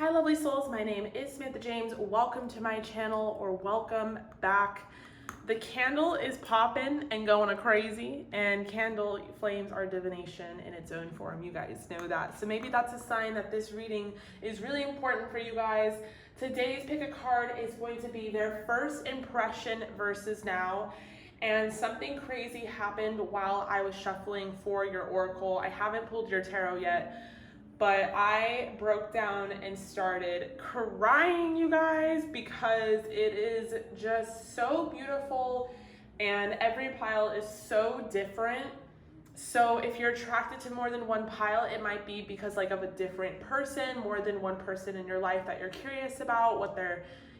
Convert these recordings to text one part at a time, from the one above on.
Hi lovely souls, my name is Samantha James. Welcome to my channel, or welcome back. The candle is popping and going crazy, and candle flames are divination in its own form. You guys know that. So maybe that's a sign that this reading is really important for you guys. Today's pick a card is going to be their first impression versus now. And something crazy happened while I was shuffling for your oracle. I haven't pulled your tarot yet, but I broke down and started crying, you guys, because it is just so beautiful and every pile is so different. So if you're attracted to more than one pile, it might be because like of a different person, more than one person in your life that you're curious about, what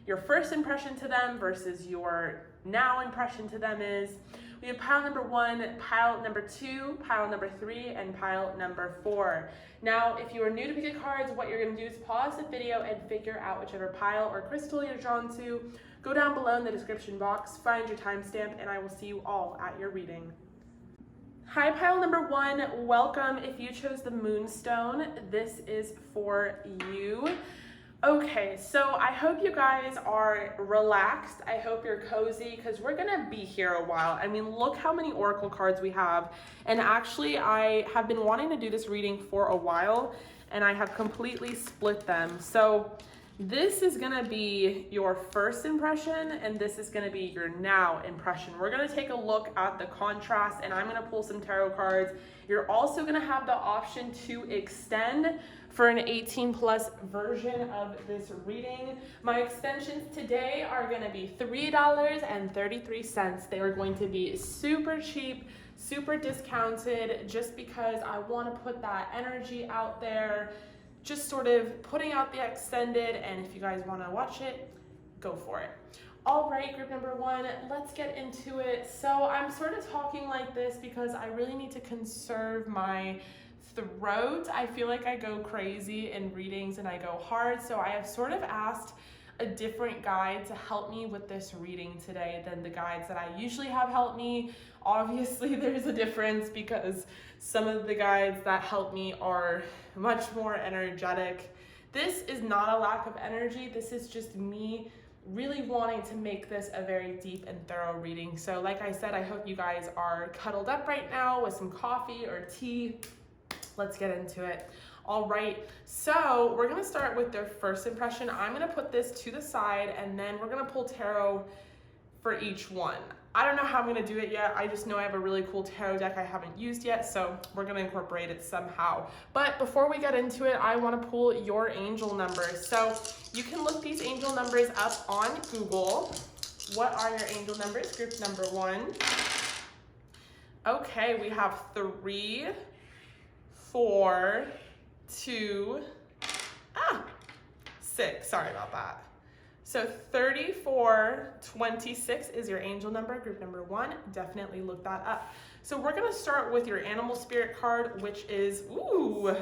your first impression to them versus your now impression to them is. We have pile number 1, pile number 2, pile number 3, and pile number 4. Now, if you are new to pick a cards, what you're going to do is pause the video and figure out whichever pile or crystal you're drawn to. Go down below in the description box, find your timestamp, and I will see you all at your reading. Hi, pile number 1. Welcome. If you chose the Moonstone, this is for you. Okay, so I hope you guys are relaxed. I hope you're cozy because we're gonna be here a while. I mean, look how many oracle cards we have. And actually, I have been wanting to do this reading for a while and I have completely split them. So this is gonna be your first impression and this is gonna be your now impression. We're gonna take a look at the contrast and I'm gonna pull some tarot cards. You're also gonna have the option to extend for an 18+ version of this reading. My extensions today are gonna be $3.33. They are going to be super cheap, super discounted, just because I wanna put that energy out there, just sort of putting out the extended, and if you guys wanna watch it, go for it. All right, group number 1, let's get into it. So I'm sort of talking like this because I really need to conserve my throat. I feel like I go crazy in readings and I go hard, so I have sort of asked a different guide to help me with this reading today than the guides that I usually have help me. Obviously there's a difference because some of the guides that help me are much more energetic. This is not a lack of energy, this is just me really wanting to make this a very deep and thorough reading. So like I said, I hope you guys are cuddled up right now with some coffee or tea. Let's get into it. All right, so we're gonna start with their first impression. I'm gonna put this to the side and then we're gonna pull tarot for each one. I don't know how I'm gonna do it yet. I just know I have a really cool tarot deck I haven't used yet, so we're gonna incorporate it somehow. But before we get into it, I wanna pull your angel numbers. So you can look these angel numbers up on Google. What are your angel numbers? Group number 1. Okay, we have 3, 4, 2, 6. Sorry about that. So 3426 is your angel number, group number 1. Definitely look that up. So we're gonna start with your animal spirit card, which is, ooh,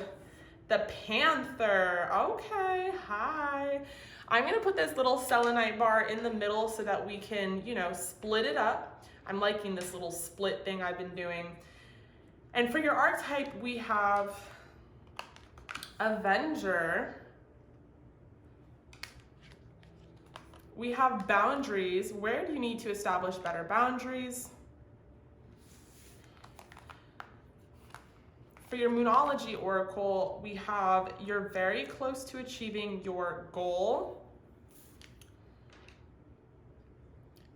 the panther. Okay, hi. I'm gonna put this little selenite bar in the middle so that we can, split it up. I'm liking this little split thing I've been doing. And for your archetype, we have Avenger. We have boundaries. Where do you need to establish better boundaries? For your Moonology oracle, we have you're very close to achieving your goal.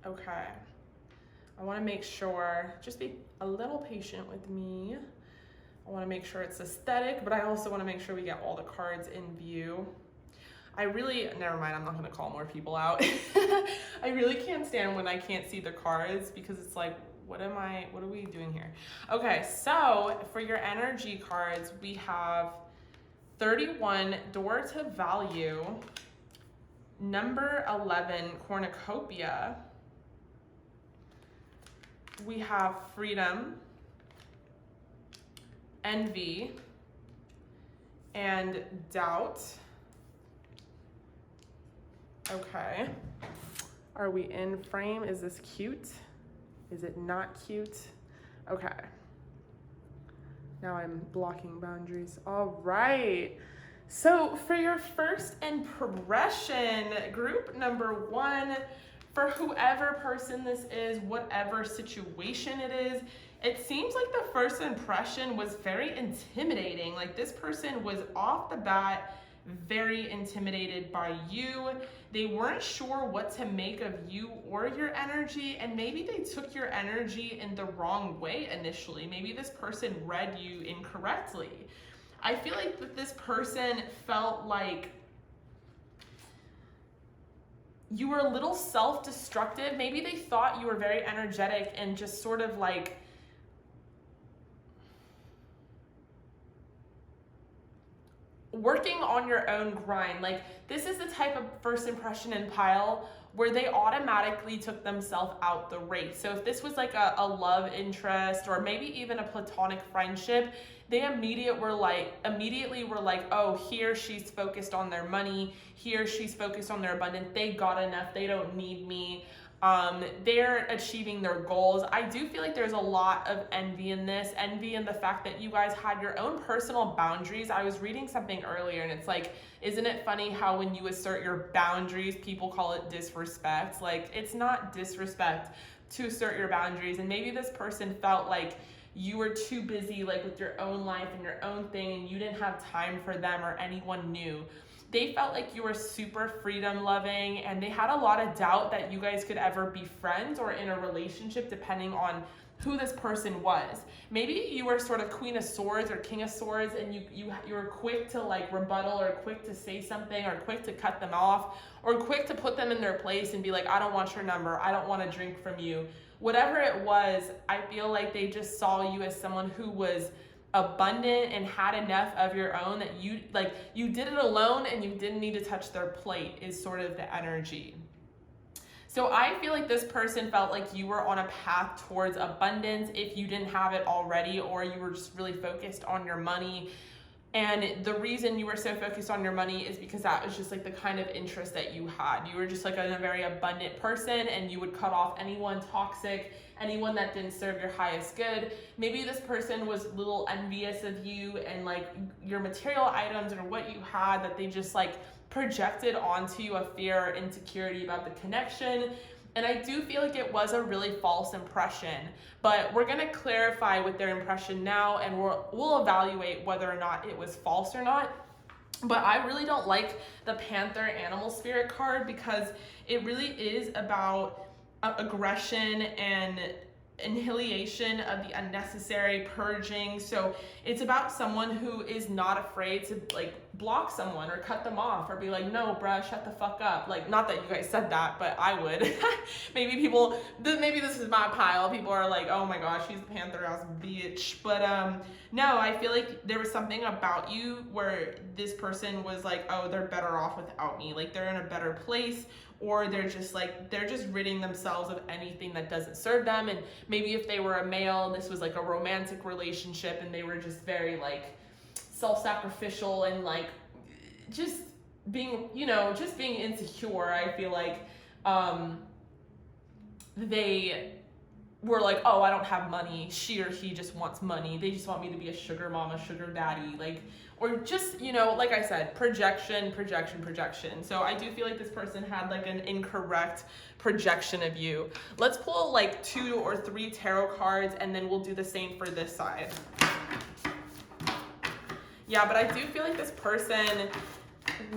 Okay. I want to make sure, just be a little patient with me. I want to make sure it's aesthetic, but I also want to make sure we get all the cards in view. Never mind, I'm not going to call more people out. I really can't stand when I can't see the cards because it's like, what are we doing here? Okay, so for your energy cards, we have 31, Door to Value, number 11, Cornucopia. We have Freedom, Envy, and Doubt. Okay. Are we in frame? Is this cute? Is it not cute? Okay. Now I'm blocking boundaries. All right. So for your first impression, group number 1, for whoever person this is, whatever situation it is, it seems like the first impression was very intimidating. Like this person was off the bat very intimidated by you. They weren't sure what to make of you or your energy, and maybe they took your energy in the wrong way initially. Maybe this person read you incorrectly. I feel like that this person felt like you were a little self-destructive. Maybe they thought you were very energetic and just sort of like working on your own grind. Like this is the type of first impression in pile where they automatically took themselves out the race. So if this was like a love interest or maybe even a platonic friendship, they immediately were like, oh, here she's focused on their money, here she's focused on their abundance, they got enough, they don't need me. They're achieving their goals. I do feel like there's a lot of envy in this, envy in the fact that you guys had your own personal boundaries. I was reading something earlier and it's like, isn't it funny how when you assert your boundaries, people call it disrespect? Like it's not disrespect to assert your boundaries. And maybe this person felt like you were too busy like with your own life and your own thing and you didn't have time for them or anyone new. They felt like you were super freedom loving and they had a lot of doubt that you guys could ever be friends or in a relationship depending on who this person was. Maybe you were sort of Queen of Swords or King of Swords and you were quick to like rebuttal or quick to say something or quick to cut them off or quick to put them in their place and be like, I don't want your number, I don't want to drink from you. Whatever it was, I feel like they just saw you as someone who was abundant and had enough of your own that you did it alone and you didn't need to touch their plate is sort of the energy. So I feel like this person felt like you were on a path towards abundance if you didn't have it already, or you were just really focused on your money. And the reason you were so focused on your money is because that was just like the kind of interest that you had. You were just like a very abundant person and you would cut off anyone toxic, anyone that didn't serve your highest good. Maybe this person was a little envious of you and like your material items or what you had, that they just like projected onto you a fear or insecurity about the connection. And I do feel like it was a really false impression, but we're gonna clarify with their impression now and we'll evaluate whether or not it was false or not. But I really don't like the Panther Animal Spirit card because it really is about aggression and annihilation of the unnecessary, purging. So it's about someone who is not afraid to like block someone or cut them off or be like, no bruh, shut the fuck up. Like, not that you guys said that, but I would. Maybe this is my pile, people are like, oh my gosh, she's the Panther ass bitch. But no, I feel like there was something about you where this person was like, oh, they're better off without me, like they're in a better place, or they're just ridding themselves of anything that doesn't serve them. And maybe if they were a male, this was like a romantic relationship and they were just very like self-sacrificial and like just being insecure. I feel like they were like, oh, I don't have money, she or he just wants money, they just want me to be a sugar mama, sugar daddy, like, or just, like I said, projection. So I do feel like this person had like an incorrect projection of you. Let's pull like 2 or 3 tarot cards and then we'll do the same for this side. Yeah, but I do feel like this person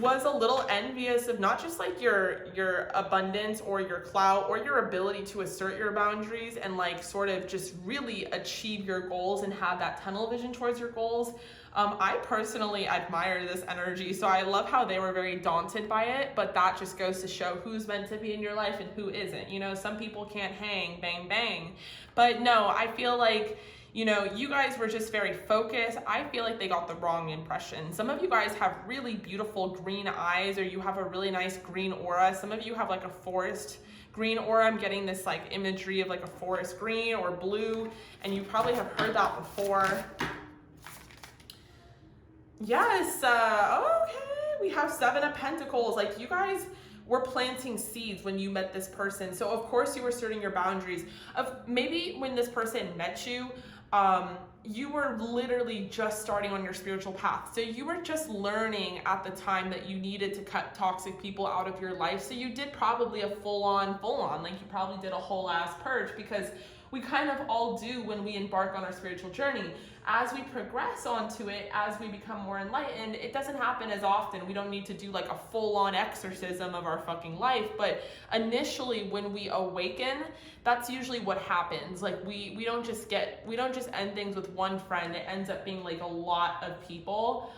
was a little envious of not just like your abundance or your clout or your ability to assert your boundaries and like sort of just really achieve your goals and have that tunnel vision towards your goals. I personally admire this energy, so I love how they were very daunted by it, but that just goes to show who's meant to be in your life and who isn't. Some people can't hang, bang, bang. But no, I feel like, you guys were just very focused. I feel like they got the wrong impression. Some of you guys have really beautiful green eyes, or you have a really nice green aura. Some of you have like a forest green aura. I'm getting this like imagery of like a forest green or blue, and you probably have heard that before. Yes, okay, we have 7 of Pentacles. Like, you guys were planting seeds when you met this person. So of course you were asserting your boundaries. Maybe when this person met you, you were literally just starting on your spiritual path. So you were just learning at the time that you needed to cut toxic people out of your life. So you did probably a full on, like you probably did a whole ass purge, because we kind of all do when we embark on our spiritual journey. As we progress onto it, as we become more enlightened, it doesn't happen as often. We don't need to do like a full-on exorcism of our fucking life, but initially when we awaken, that's usually what happens. Like we don't just end things with one friend. It ends up being like a lot of people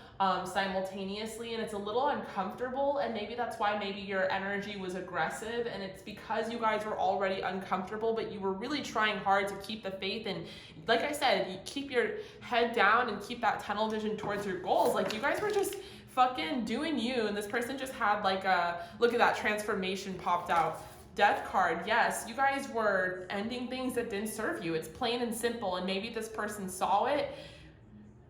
simultaneously, and it's a little uncomfortable, and maybe that's why maybe your energy was aggressive, and it's because you guys were already uncomfortable, but you were really trying hard to keep the faith, and like I said, you keep your head down and keep that tunnel vision towards your goals. Like you guys were just fucking doing you, and this person just had like a, look at that transformation popped out. Death card, yes, you guys were ending things that didn't serve you. It's plain and simple, and maybe this person saw it.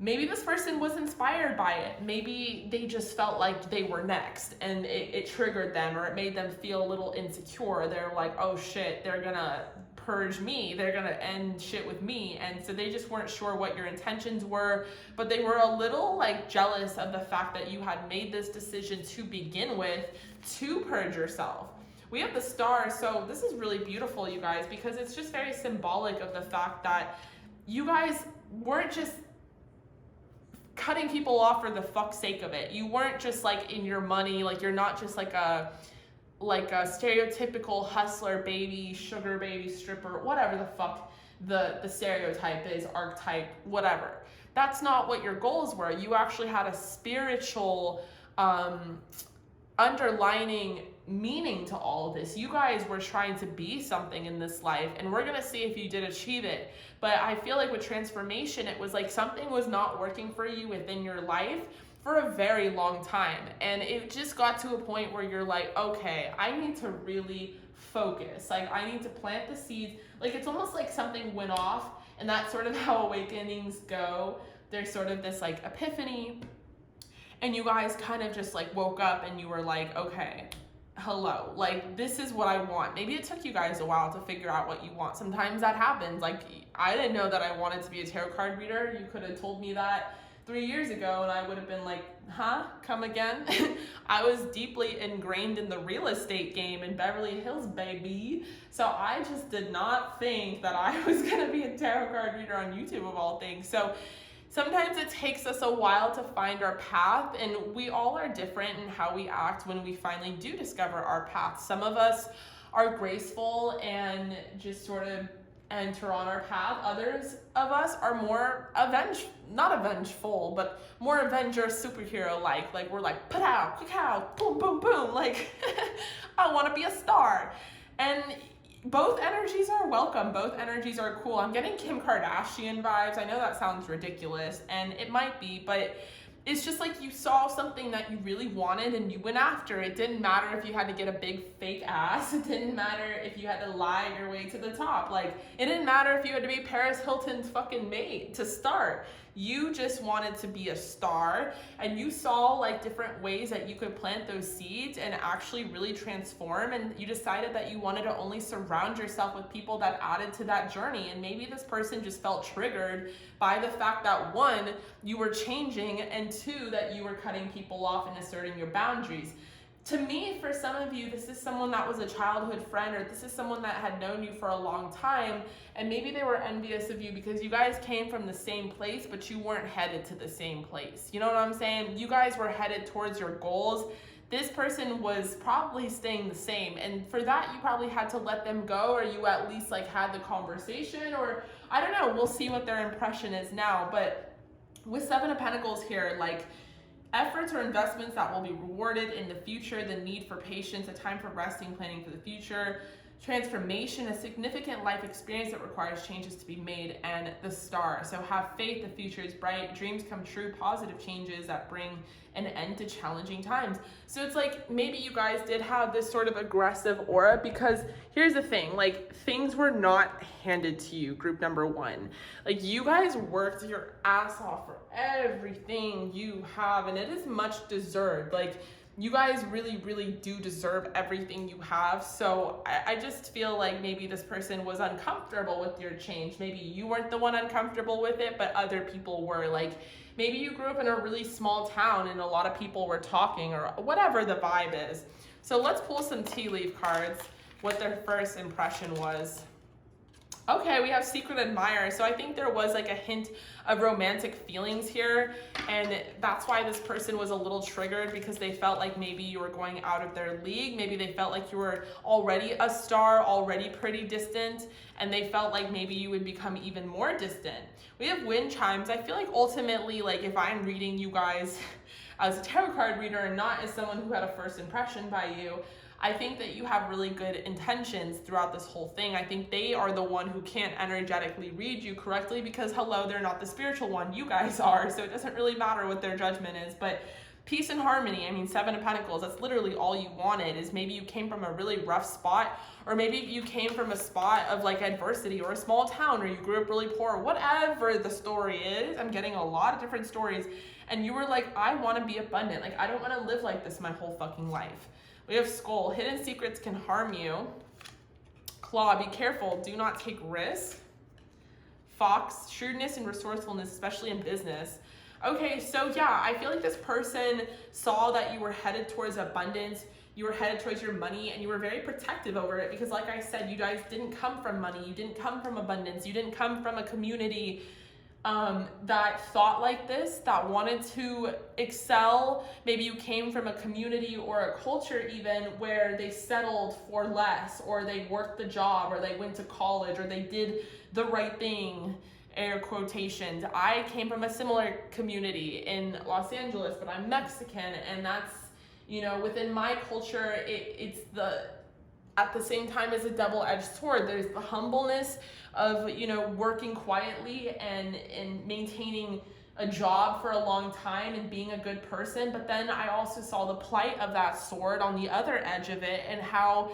Maybe this person was inspired by it. Maybe they just felt like they were next, and it triggered them, or it made them feel a little insecure. They're like, oh shit, they're gonna purge me. They're gonna end shit with me. And so they just weren't sure what your intentions were, but they were a little like jealous of the fact that you had made this decision to begin with to purge yourself. We have the star, so this is really beautiful, you guys, because it's just very symbolic of the fact that you guys weren't just cutting people off for the fuck's sake of it. You weren't just like in your money, like you're not just like a stereotypical hustler baby, sugar baby, stripper, whatever the fuck the stereotype is, archetype, whatever. That's not what your goals were. You actually had a spiritual underlining meaning to all of this. You guys were trying to be something in this life, and we're gonna see if you did achieve it. But I feel like with transformation, it was like something was not working for you within your life for a very long time, and it just got to a point where you're like, okay, I need to really focus. Like I need to plant the seeds. Like it's almost like something went off, and that's sort of how awakenings go. There's sort of this like epiphany, and you guys kind of just like woke up and you were like, okay, hello, like this is what I want. Maybe it took you guys a while to figure out what you want. Sometimes that happens. Like I didn't know that I wanted to be a tarot card reader. You could have told me that 3 years ago and I would have been like, huh, come again? I was deeply ingrained in the real estate game in Beverly Hills, baby. So I just did not think that I was gonna be a tarot card reader on YouTube of all things. So sometimes it takes us a while to find our path, and we all are different in how we act when we finally do discover our path. Some of us are graceful and just sort of enter on our path. Others of us are more not avengeful, but more Avenger superhero-like. Like we're like, pa-dow, ka-cow, boom, boom, boom. Like, I want to be a star. And both energies are welcome. Both energies are cool. I'm getting Kim Kardashian vibes. I know that sounds ridiculous, and it might be, but it's just like you saw something that you really wanted and you went after it. It didn't matter if you had to get a big fake ass. It didn't matter if you had to lie your way to the top. Like, it didn't matter if you had to be Paris Hilton's fucking mate to start. You just wanted to be a star, and you saw like different ways that you could plant those seeds and actually really transform, and you decided that you wanted to only surround yourself with people that added to that journey. And maybe this person just felt triggered by the fact that one, you were changing, and two, that you were cutting people off and asserting your boundaries. To me, for some of you, this is someone that was a childhood friend, or this is someone that had known you for a long time, and maybe they were envious of you because you guys came from the same place, but you weren't headed to the same place. You know what I'm saying? You guys were headed towards your goals. This person was probably staying the same, and for that, you probably had to let them go, or you at least like had the conversation, or I don't know, we'll see what their impression is now. But with Seven of Pentacles here, like, efforts or investments that will be rewarded in the future, the need for patience, a time for resting, planning for the future, transformation, a significant life experience that requires changes to be made, and the star. So have faith, the future is bright, dreams come true, positive changes that bring an end to challenging times. So it's like maybe you guys did have this sort of aggressive aura, because here's the thing, like things were not handed to you, group number one. Like you guys worked your ass off for everything you have, and it is much deserved. Like you guys really, really do deserve everything you have. So I just feel like maybe this person was uncomfortable with your change. Maybe you weren't the one uncomfortable with it, but other people were. Like, maybe you grew up in a really small town and a lot of people were talking, or whatever the vibe is. So let's pull some tea leaf cards, what their first impression was. Okay, we have secret admirer. So I think there was like a hint of romantic feelings here, and that's why this person was a little triggered, because they felt like maybe you were going out of their league. Maybe they felt like you were already a star, already pretty distant, and they felt like maybe you would become even more distant. We have wind chimes. I feel like ultimately, like if I'm reading you guys as a tarot card reader and not as someone who had a first impression by you, I think that you have really good intentions throughout this whole thing. I think they are the one who can't energetically read you correctly, because hello, they're not the spiritual one, you guys are, so it doesn't really matter what their judgment is. But peace and harmony, I mean, Seven of Pentacles, that's literally all you wanted. Is maybe you came from a really rough spot, or maybe you came from a spot of like adversity, or a small town, or you grew up really poor, whatever the story is. I'm getting a lot of different stories, and you were like, I want to be abundant, like I don't want to live like this my whole fucking life. We have skull. Hidden secrets can harm you. Claw, be careful. Do not take risks. Fox, shrewdness and resourcefulness, especially in business. Okay, so yeah, I feel like this person saw that you were headed towards abundance. You were headed towards your money, and you were very protective over it, because like I said, you guys didn't come from money. You didn't come from abundance. You didn't come from a community that thought like this, that wanted to excel. Maybe you came from a community or a culture even where they settled for less, or they worked the job, or they went to college, or they did the right thing, air quotations. I came from a similar community in Los Angeles, but I'm Mexican, and that's, you know, within my culture, it's the, at the same time, as a double-edged sword. There's the humbleness of, you know, working quietly and maintaining a job for a long time and being a good person. But then I also saw the plight of that sword on the other edge of it, and how,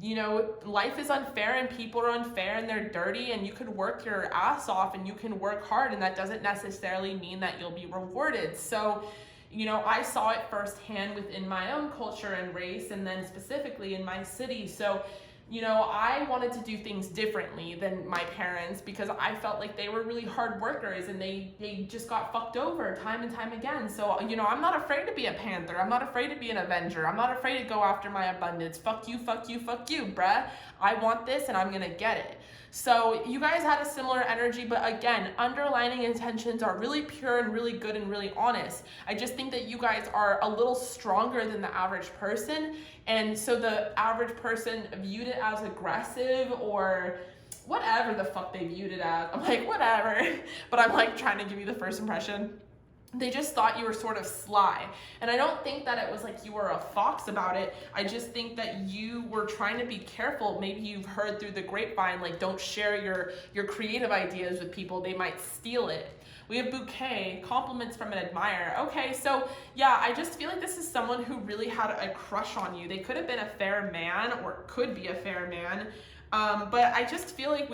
you know, life is unfair and people are unfair and they're dirty, and you could work your ass off and you can work hard, and that doesn't necessarily mean that you'll be rewarded. So, you know, I saw it firsthand within my own culture and race, and then specifically in my city. So, you know, I wanted to do things differently than my parents, because I felt like they were really hard workers, and they just got fucked over time and time again. So, you know, I'm not afraid to be a panther. I'm not afraid to be an avenger. I'm not afraid to go after my abundance. Fuck you, fuck you, fuck you, bruh. I want this and I'm gonna get it. So you guys had a similar energy, but again, underlining intentions are really pure and really good and really honest. I just think that you guys are a little stronger than the average person, and so the average person viewed it as aggressive, or whatever the fuck they viewed it as. I'm like, whatever, but I'm like trying to give you the first impression. They just thought you were sort of sly. And I don't think that it was like you were a fox about it. I just think that you were trying to be careful. Maybe you've heard through the grapevine, like, don't share your creative ideas with people. They might steal it. We have bouquet, compliments from an admirer. Okay, so yeah, I just feel like this is someone who really had a crush on you. They could have been a fair man, or could be a fair man. But I just feel like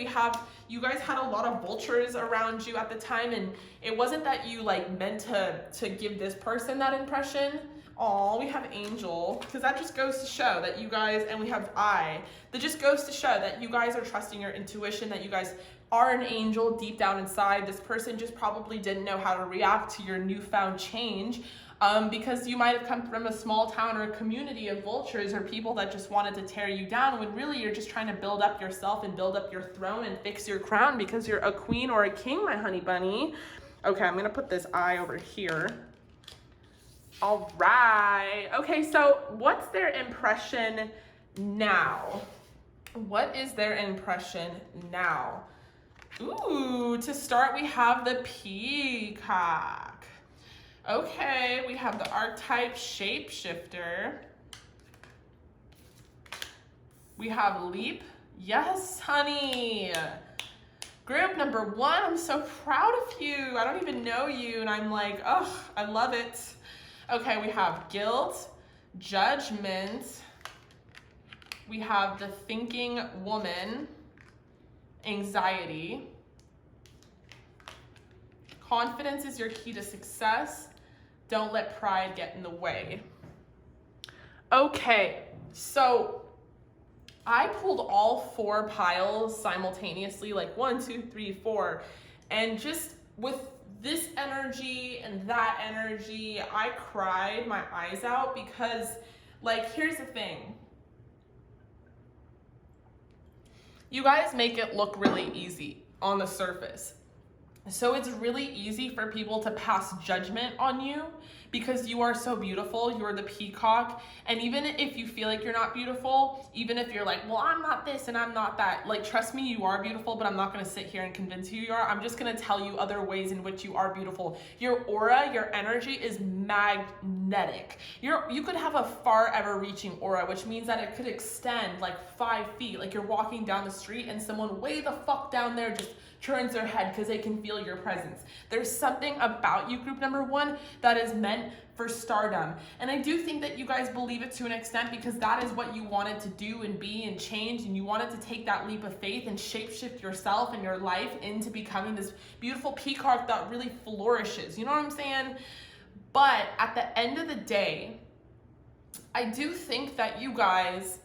you guys had a lot of vultures around you at the time, and it wasn't that you like meant to give this person that impression. Oh, we have angel, because that just goes to show that you guys, and we have that just goes to show that you guys are trusting your intuition, that you guys are an angel deep down inside. This person just probably didn't know how to react to your newfound change. Because you might have come from a small town or a community of vultures, or people that just wanted to tear you down, when really you're just trying to build up yourself and build up your throne and fix your crown, because you're a queen or a king, my honey bunny. Okay, I'm gonna put this eye over here. All right. Okay, so what's their impression now? What is their impression now? Ooh, to start, we have the peacock. Okay, we have the archetype shapeshifter. We have leap. Yes, honey. Group number 1, I'm so proud of you. I don't even know you, and I'm like, oh, I love it. Okay, we have guilt, judgment. We have the thinking woman, anxiety. Confidence is your key to success. Don't let pride get in the way. Okay, so I pulled all 4 piles simultaneously, like 1, 2, 3, 4, and just with this energy and that energy, I cried my eyes out because, like, here's the thing. You guys make it look really easy on the surface. So it's really easy for people to pass judgment on you because you are so beautiful. You're the peacock. And even if you feel like you're not beautiful, even if you're like, well, I'm not this and I'm not that, like, trust me, you are beautiful, but I'm not going to sit here and convince you are. I'm just going to tell you other ways in which you are beautiful. Your aura, your energy is magnetic. You could have a far ever reaching aura, which means that it could extend like 5 feet. Like you're walking down the street and someone way the fuck down there just turns their head because they can feel your presence. There's something about you, group number 1, that is meant for stardom. And I do think that you guys believe it to an extent because that is what you wanted to do and be and change, and you wanted to take that leap of faith and shapeshift yourself and your life into becoming this beautiful peacock that really flourishes. You know what I'm saying? But at the end of the day, I do think that you guys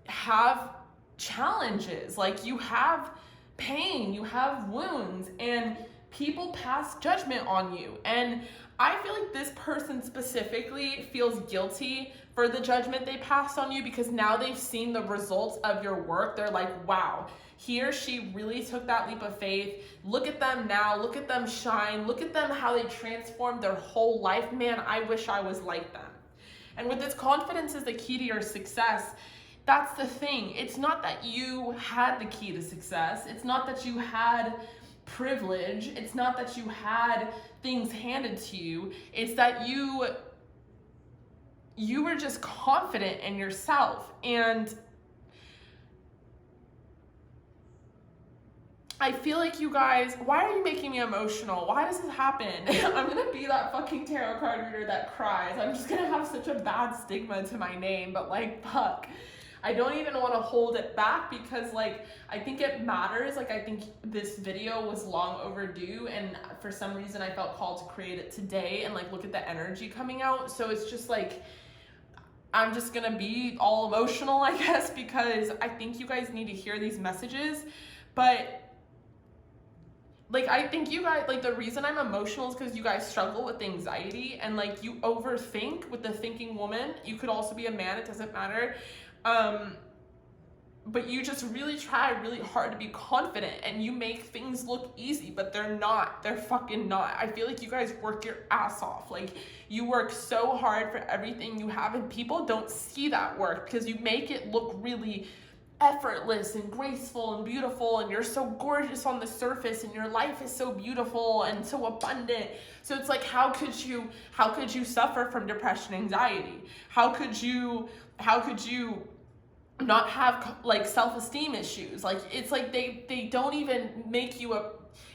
have challenges. Like, you have pain, you have wounds, and people pass judgment on you. And I feel like this person specifically feels guilty for the judgment they passed on you because now they've seen the results of your work. They're like, wow, he or she really took that leap of faith. Look at them now. Look at them shine. Look at them, how they transformed their whole life. Man, I wish I was like them. And with this, confidence is the key to your success. That's the thing. It's not that you had the key to success. It's not that you had privilege. It's not that you had things handed to you. It's that you were just confident in yourself. And I feel like you guys, why are you making me emotional? Why does this happen? I'm gonna be that fucking tarot card reader that cries. I'm just gonna have such a bad stigma to my name, but like, fuck. I don't even want to hold it back because, like, I think it matters. Like, I think this video was long overdue, and for some reason I felt called to create it today and, like, look at the energy coming out. So it's just like, I'm just gonna be all emotional, I guess, because I think you guys need to hear these messages. But like, I think you guys, like, the reason I'm emotional is because you guys struggle with anxiety and, like, you overthink with the thinking woman. You could also be a man, it doesn't matter. But you just really try really hard to be confident and you make things look easy, but they're not. They're fucking not. I feel like you guys work your ass off. Like, you work so hard for everything you have, and people don't see that work because you make it look really effortless and graceful and beautiful, and you're so gorgeous on the surface, and your life is so beautiful and so abundant. So it's like, how could you suffer from depression, anxiety? How could you not have, like, self-esteem issues? Like, it's like they don't even make you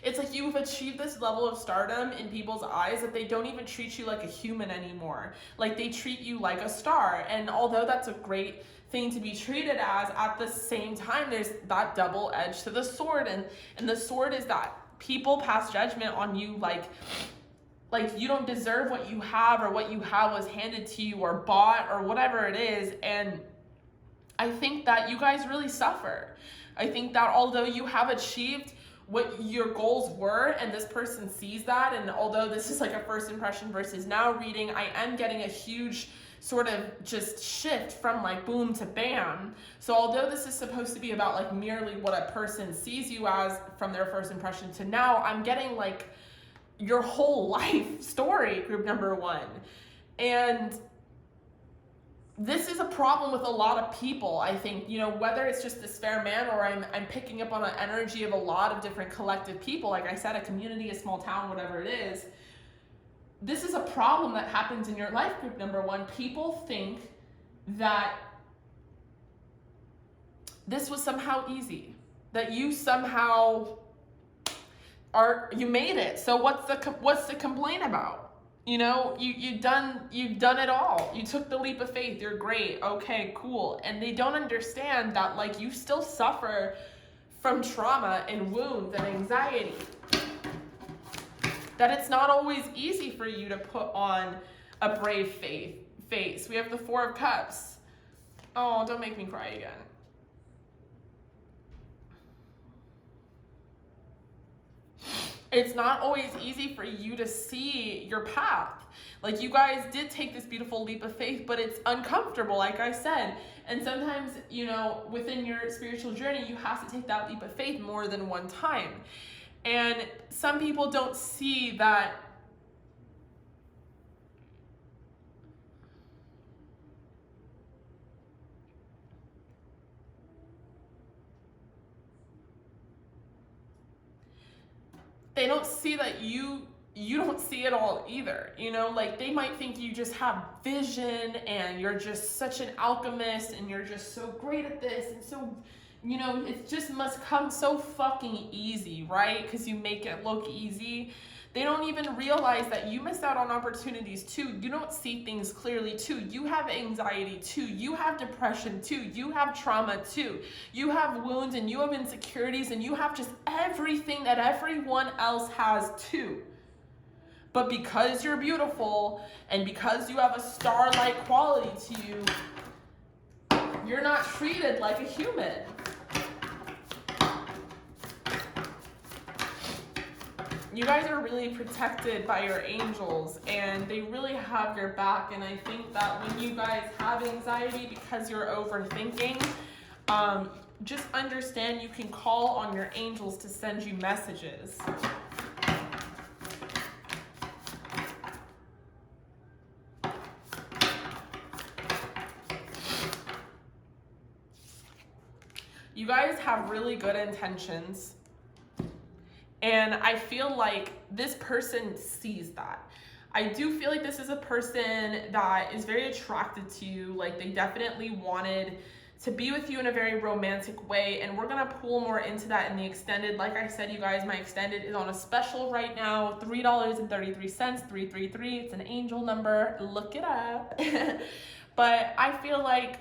it's like you've achieved this level of stardom in people's eyes that they don't even treat you like a human anymore. Like, they treat you like a star. And although that's a great thing to be treated as, at the same time, there's that double edge to the sword. And the sword is that people pass judgment on you like you don't deserve what you have, or what you have was handed to you or bought or whatever it is. And I think that you guys really suffer. I think that although you have achieved what your goals were, and this person sees that, and although this is like a first impression versus now reading, I am getting a huge sort of just shift from like boom to bam. So although this is supposed to be about like merely what a person sees you as from their first impression to now, I'm getting like your whole life story, group number 1. And this is a problem with a lot of people, I think, you know, whether it's just this fair man or I'm picking up on an energy of a lot of different collective people, like I said, a community, a small town, whatever it is. This is a problem that happens in your life, group number 1. People think that this was somehow easy, that you somehow you made it. So what's the complaint about? You know, you've done it all. You took the leap of faith. You're great. Okay, cool. And they don't understand that, like, you still suffer from trauma and wounds and anxiety. That it's not always easy for you to put on a brave face. We have the Four of Cups. Oh, don't make me cry again. It's not always easy for you to see your path. Like, you guys did take this beautiful leap of faith, but it's uncomfortable, like I said. And sometimes, you know, within your spiritual journey, you have to take that leap of faith more than one time. And some people don't see that they don't see that you don't see it all either, you know, like they might think you just have vision and you're just such an alchemist and you're just so great at this and so, you know, it just must come so fucking easy, right? Because you make it look easy. They don't even realize that you missed out on opportunities too. You don't see things clearly too. You have anxiety too. You have depression too. You have trauma too. You have wounds and you have insecurities and you have just everything that everyone else has too. But because you're beautiful and because you have a star-like quality to you, you're not treated like a human. You guys are really protected by your angels and they really have your back. And I think that when you guys have anxiety because you're overthinking, just understand you can call on your angels to send you messages. You guys have really good intentions. And I feel like this person sees that. I do feel like this is a person that is very attracted to you. Like they definitely wanted to be with you in a very romantic way. And we're gonna pull more into that in the extended. Like I said, you guys, my extended is on a special right now, $3.33, 333. It's an angel number, look it up. But I feel like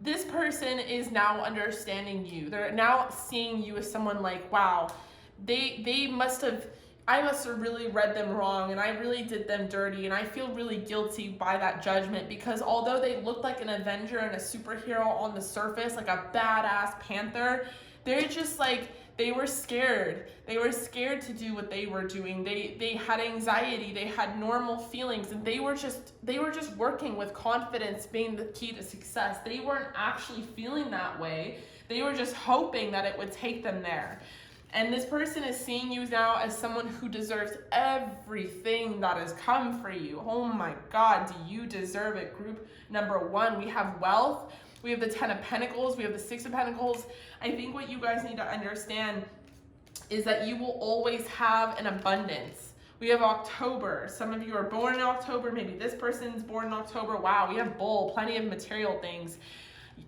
this person is now understanding you. They're now seeing you as someone like, wow, I must have really read them wrong and I really did them dirty and I feel really guilty by that judgment, because although they looked like an Avenger and a superhero on the surface, like a badass panther, they're just like, they were scared. They were scared to do what they were doing. They had anxiety, they had normal feelings, and they were just working with confidence being the key to success. They weren't actually feeling that way. They were just hoping that it would take them there. And this person is seeing you now as someone who deserves everything that has come for you. Oh my God, do you deserve it? Group number one, we have wealth. We have the 10 of Pentacles. We have the 6 of Pentacles. I think what you guys need to understand is that you will always have an abundance. We have October. Some of you are born in October. Maybe this person's born in October. Wow, we have Bull, plenty of material things.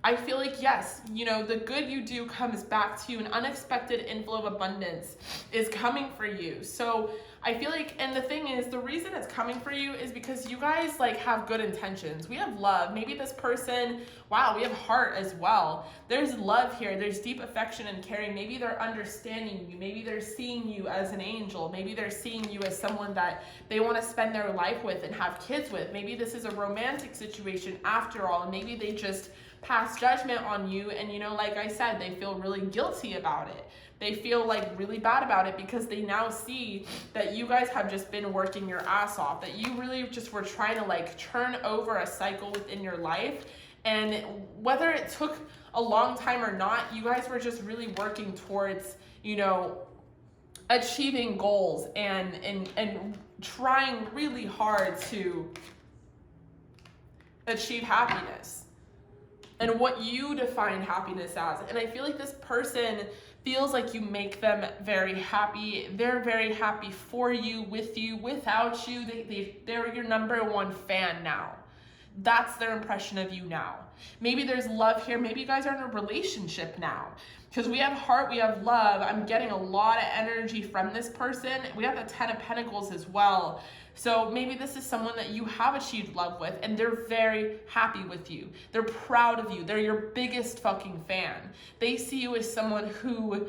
I feel like, yes, you know, the good you do comes back to you. An unexpected inflow of abundance is coming for you. So I feel like, and the thing is, the reason it's coming for you is because you guys like have good intentions. We have love. Maybe this person, wow, we have heart as well. There's love here. There's deep affection and caring. Maybe they're understanding you. Maybe they're seeing you as an angel. Maybe they're seeing you as someone that they want to spend their life with and have kids with. Maybe this is a romantic situation after all, and maybe they just pass judgment on you, and you know, like I said, they feel really guilty about it. They feel like really bad about it because they now see that you guys have just been working your ass off, that you really just were trying to like turn over a cycle within your life. And whether it took a long time or not, you guys were just really working towards, you know, achieving goals and trying really hard to achieve happiness and what you define happiness as. And I feel like this person feels like you make them very happy. They're very happy for you, with you, without you. They're your number one fan now. That's their impression of you now. Maybe there's love here. Maybe you guys are in a relationship now. Because we have heart, we have love. I'm getting a lot of energy from this person. We have the 10 of Pentacles as well. So maybe this is someone that you have achieved love with and they're very happy with you. They're proud of you. They're your biggest fucking fan. They see you as someone who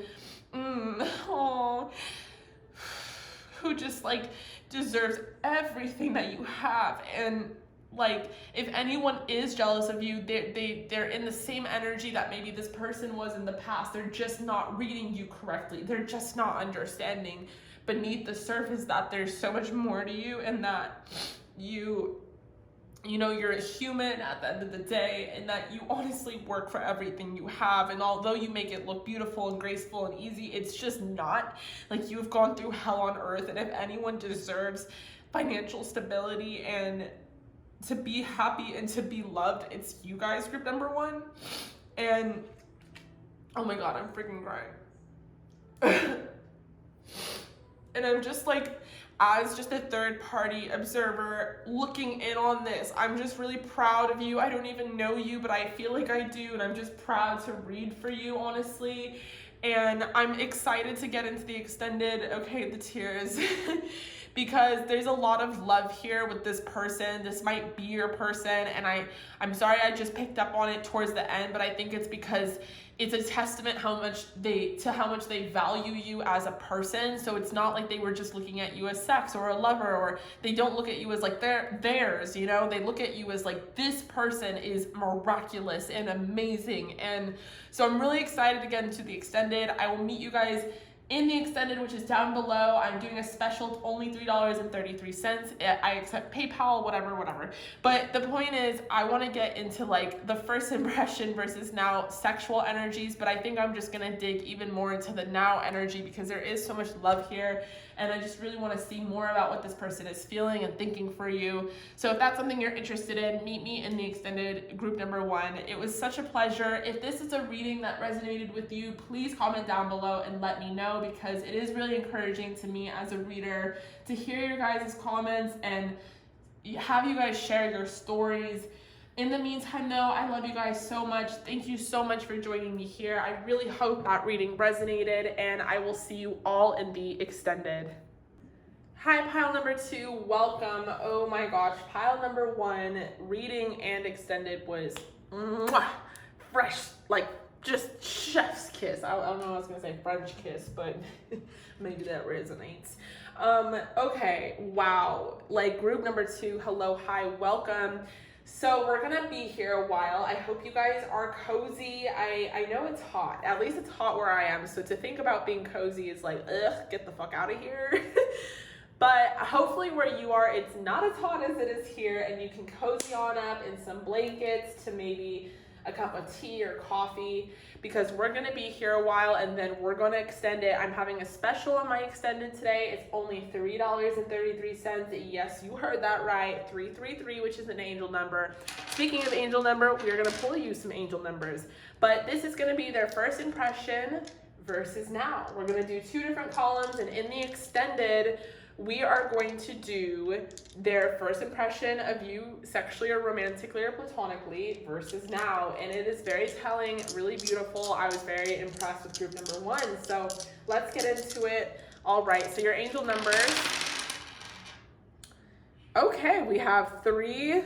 just like deserves everything that you have. And like, if anyone is jealous of you, they're in the same energy that maybe this person was in the past. They're just not reading you correctly. They're just not understanding beneath the surface that there's so much more to you, and that you know, you're a human at the end of the day, and that you honestly work for everything you have. And although you make it look beautiful and graceful and easy, it's just not. Like, you've gone through hell on earth, and if anyone deserves financial stability and to be happy and to be loved, it's you guys, group number one. And oh my God, I'm freaking crying. And I'm just like, as just a third party observer looking in on this, I'm just really proud of you. I don't even know you, but I feel like I do, and I'm just proud to read for you, honestly. And I'm excited to get into the extended, okay, the tears, because there's a lot of love here with this person. This might be your person, and I'm sorry I just picked up on it towards the end, but I think it's because it's a testament how much they value you as a person. So it's not like they were just looking at you as sex or a lover, or they don't look at you as like theirs, you know? They look at you as like, this person is miraculous and amazing. And so I'm really excited to get into the extended. I will meet you guys in the extended, which is down below. I'm doing a special. It's only $3.33. I accept PayPal, whatever. But the point is, I want to get into like the first impression versus now sexual energies, but I think I'm just going to dig even more into the now energy, because there is so much love here. And I just really want to see more about what this person is feeling and thinking for you. So if that's something you're interested in, meet me in the extended group number one. It was such a pleasure. If this is a reading that resonated with you, please comment down below and let me know, because it is really encouraging to me as a reader to hear your guys' comments and have you guys share your stories. In the meantime, though, I love you guys so much. Thank you so much for joining me here. I really hope that reading resonated, and I will see you all in the extended. Hi, pile number two, welcome. Oh my gosh, pile number one, reading and extended was fresh, like just chef's kiss. I don't know what I was gonna say, French kiss, but maybe that resonates. Okay, wow, like group number two, hello, hi, welcome. So we're gonna be here a while. I hope you guys are cozy. I know it's hot. At least it's hot where I am. So to think about being cozy is like, ugh, get the fuck out of here. But hopefully where you are, it's not as hot as it is here, and you can cozy on up in some blankets to maybe a cup of tea or coffee, because we're gonna be here a while and then we're gonna extend it. I'm having a special on my extended today. It's only $3.33. Yes, you heard that right, 333, which is an angel number. Speaking of angel number, we're gonna pull you some angel numbers, but this is gonna be their first impression versus now. We're gonna do two different columns, and in the extended, we are going to do their first impression of you sexually or romantically or platonically versus now. And it is very telling, really beautiful. I was very impressed with group number one. So let's get into it. All right, so your angel numbers. Okay, we have 3,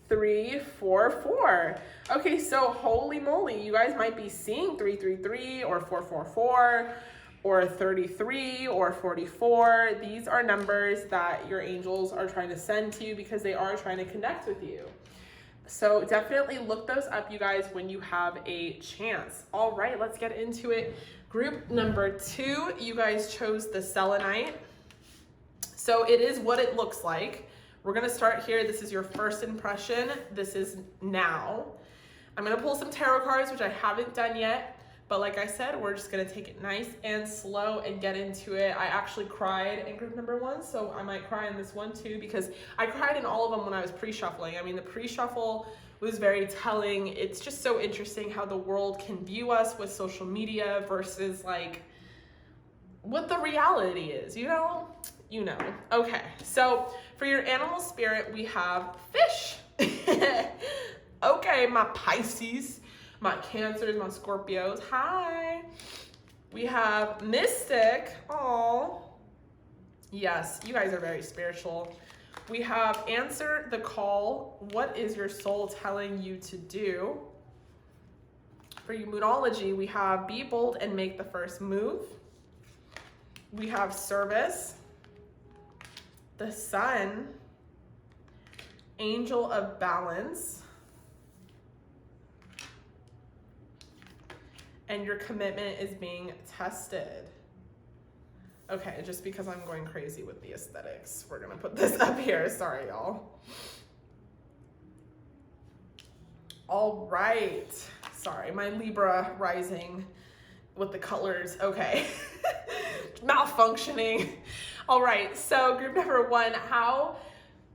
3, 4, 4. Okay, so holy moly, you guys might be seeing 333 or 444. Or 33 or 44. These are numbers that your angels are trying to send to you because they are trying to connect with you. So definitely look those up, you guys, when you have a chance. All right, let's get into it. Group number two, you guys chose the selenite. So it is what it looks like. We're gonna start here. This is your first impression. This is now. I'm gonna pull some tarot cards, which I haven't done yet. But like I said, we're just gonna take it nice and slow and get into it. I actually cried in group number one, so I might cry in this one too, because I cried in all of them when I was pre-shuffling. I mean, the pre-shuffle was very telling. It's just so interesting how the world can view us with social media versus like what the reality is, you know? You know. Okay, so for your animal spirit, we have fish. Okay, my Pisces. My Cancers, my Scorpios, hi. We have Mystic, oh. Yes, you guys are very spiritual. We have Answer the Call, what is your soul telling you to do? For you Moonology, we have Be Bold and Make the First Move. We have Service. The Sun, Angel of Balance, and your commitment is being tested. Okay, just because I'm going crazy with the aesthetics, we're gonna put this up here. Sorry, y'all. All right. Sorry, my Libra rising with the colors. Okay. Malfunctioning. All right, so group number 1, how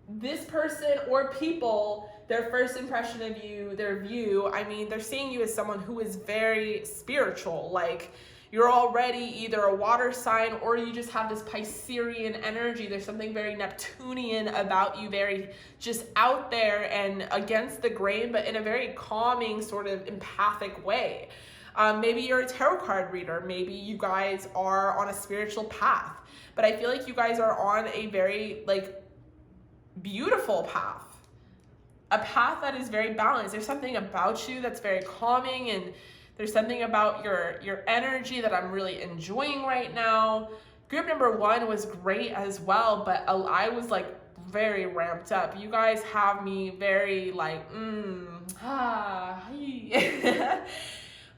this person or people, their first impression of you, their view, I mean, they're seeing you as someone who is very spiritual. Like, you're already either a water sign or you just have this Piscean energy. There's something very Neptunian about you, very just out there and against the grain, but in a very calming, sort of empathic way. Maybe you're a tarot card reader. Maybe you guys are on a spiritual path. But I feel like you guys are on a very, like, beautiful path. A path that is very balanced. There's something about you that's very calming, and there's something about your energy that I'm really enjoying right now. Group number 1 was great as well, but I was like very ramped up. You guys have me very like,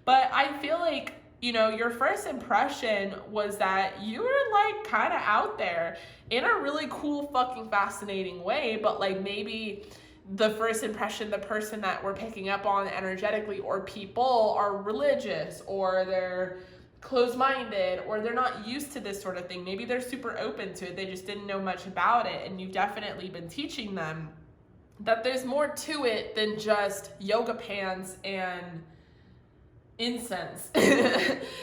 But I feel like, you know, your first impression was that you were like kind of out there in a really cool, fucking fascinating way, but like maybe the first impression, the person that we're picking up on energetically or people are religious, or they're closed-minded, or they're not used to this sort of thing. Maybe they're super open to it. They just didn't know much about it. And you've definitely been teaching them that there's more to it than just yoga pants and incense.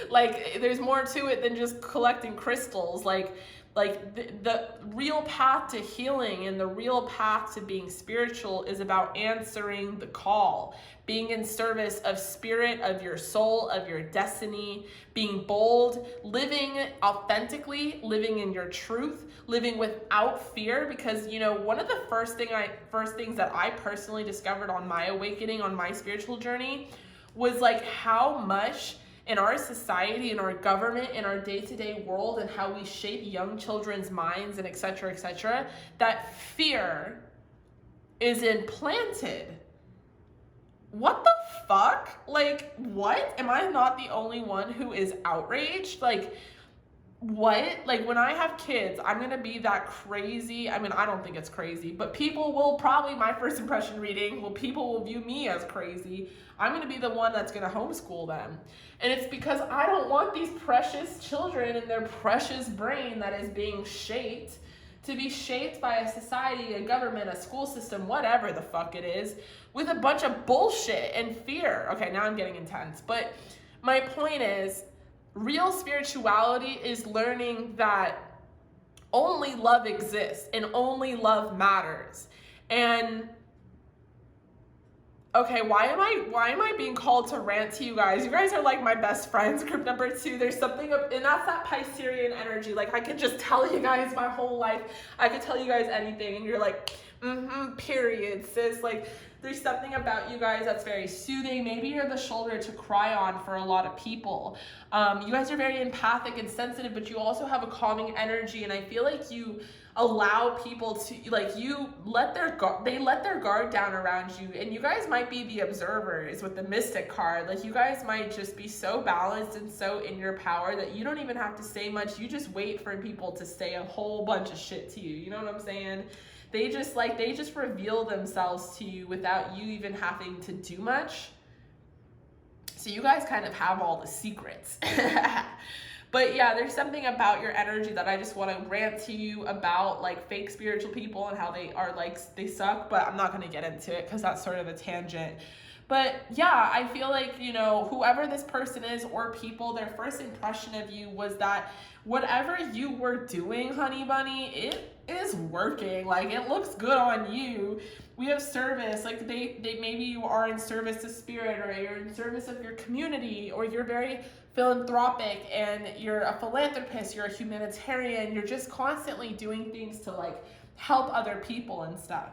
Like, there's more to it than just collecting crystals. Like the real path to healing and the real path to being spiritual is about answering the call, being in service of spirit, of your soul, of your destiny, being bold, living authentically, living in your truth, living without fear. Because, you know, one of the first things that I personally discovered on my awakening, on my spiritual journey, was like how much in our society, in our government, in our day-to-day world, and how we shape young children's minds and et cetera, that fear is implanted. What the fuck? Like, what? Am I not the only one who is outraged? Like, what? Like, when I have kids, I'm gonna be that crazy. I mean, I don't think it's crazy, but people will probably, my first impression reading, people will view me as crazy. I'm gonna be the one that's gonna homeschool them. And it's because I don't want these precious children and their precious brain that is being shaped to be shaped by a society, a government, a school system, whatever the fuck it is, with a bunch of bullshit and fear. Okay, now I'm getting intense. But my point is, real spirituality is learning that only love exists and only love matters. And okay, why am I being called to rant to you guys? You guys are like my best friends. Group number 2, there's something up, and that's that Piscean energy. Like, I could just tell you guys my whole life. I could tell you guys anything, and you're like, period, sis. Like, there's something about you guys that's very soothing. Maybe you're the shoulder to cry on for a lot of people. You guys are very empathic and sensitive, but you also have a calming energy, and I feel like you allow people to, like, they let their guard down around you, and you guys might be the observers with the Mystic card. Like, you guys might just be so balanced and so in your power that you don't even have to say much. You just wait for people to say a whole bunch of shit to you. You know what I'm saying? They just reveal themselves to you without you even having to do much. So you guys kind of have all the secrets. But yeah, there's something about your energy that I just want to rant to you about, like fake spiritual people and how they are like, they suck, but I'm not going to get into it because that's sort of a tangent. But yeah, I feel like, you know, whoever this person is or people, their first impression of you was that whatever you were doing, honey bunny, it is working. Like, it looks good on you. We have service. Like, they maybe you are in service to spirit, or you're in service of your community, or you're very philanthropic and you're a philanthropist, you're a humanitarian, you're just constantly doing things to like help other people and stuff.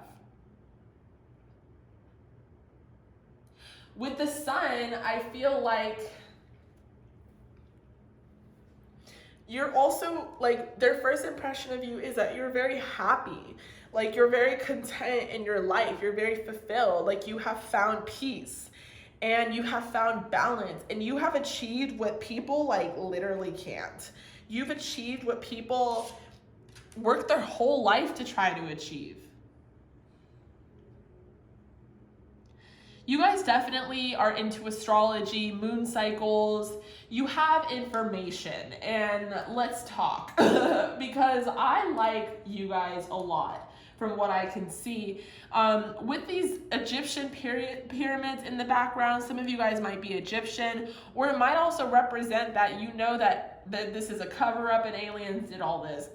With the sun, I feel like you're also like, their first impression of you is that you're very happy. Like, you're very content in your life. You're very fulfilled. Like, you have found peace and you have found balance, and you have achieved what people like literally can't. You've achieved what people work their whole life to try to achieve. You guys definitely are into astrology, moon cycles. You have information, and let's talk because I like you guys a lot from what I can see. With these Egyptian pyramids in the background, some of you guys might be Egyptian, or it might also represent that you know that this is a cover up and aliens did all this.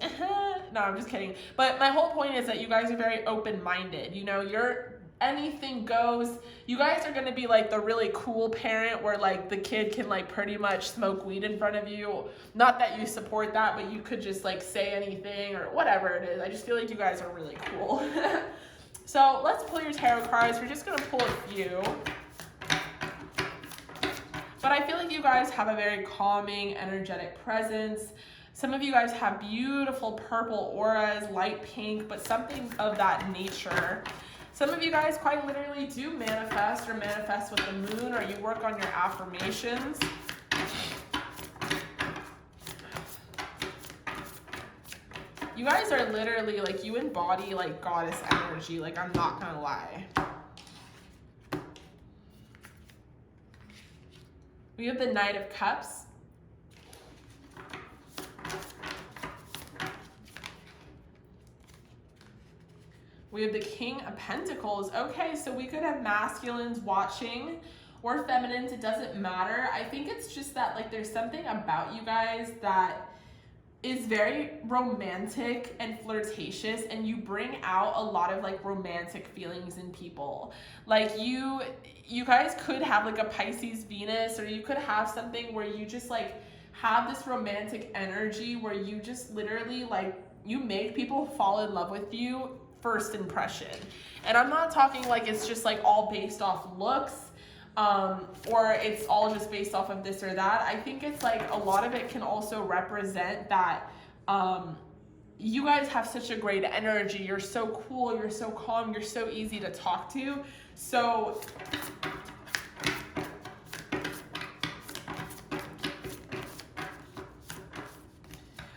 No, I'm just kidding. But my whole point is that you guys are very open-minded. You know, you're anything goes. You guys are going to be like the really cool parent where like the kid can like pretty much smoke weed in front of you. Not that you support that, but you could just like say anything or whatever it is. I just feel like you guys are really cool. So let's pull your tarot cards. We're just going to pull a few. But I feel like you guys have a very calming, energetic presence. Some of you guys have beautiful purple auras, light pink, but something of that nature. Some of you guys quite literally do manifest or manifest with the moon, or you work on your affirmations. You guys are literally like, you embody like goddess energy, like I'm not gonna lie. We have the Knight of Cups. We have the King of Pentacles. Okay, so we could have masculines watching or feminines. It doesn't matter. I think it's just that like there's something about you guys that is very romantic and flirtatious, and you bring out a lot of like romantic feelings in people. Like you guys could have like a Pisces Venus, or you could have something where you just like have this romantic energy where you just literally like, you make people fall in love with you first impression. And I'm not talking like it's just like all based off looks, or it's all just based off of this or that. I think it's like a lot of it can also represent that you guys have such a great energy. You're so cool, you're so calm, you're so easy to talk to. So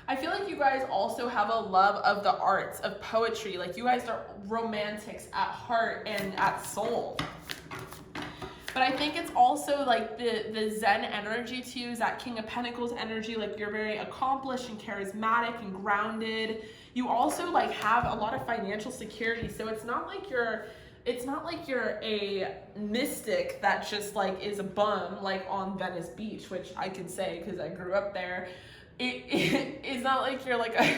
I feel like you guys also have a love of the arts, of poetry. Like you guys are romantics at heart and at soul. But I think it's also like the Zen energy to you is that King of Pentacles energy. Like you're very accomplished and charismatic and grounded. You also like have a lot of financial security. So it's not like you're a mystic that just like is a bum like on Venice Beach, which I can say because I grew up there. It's not like you're like a,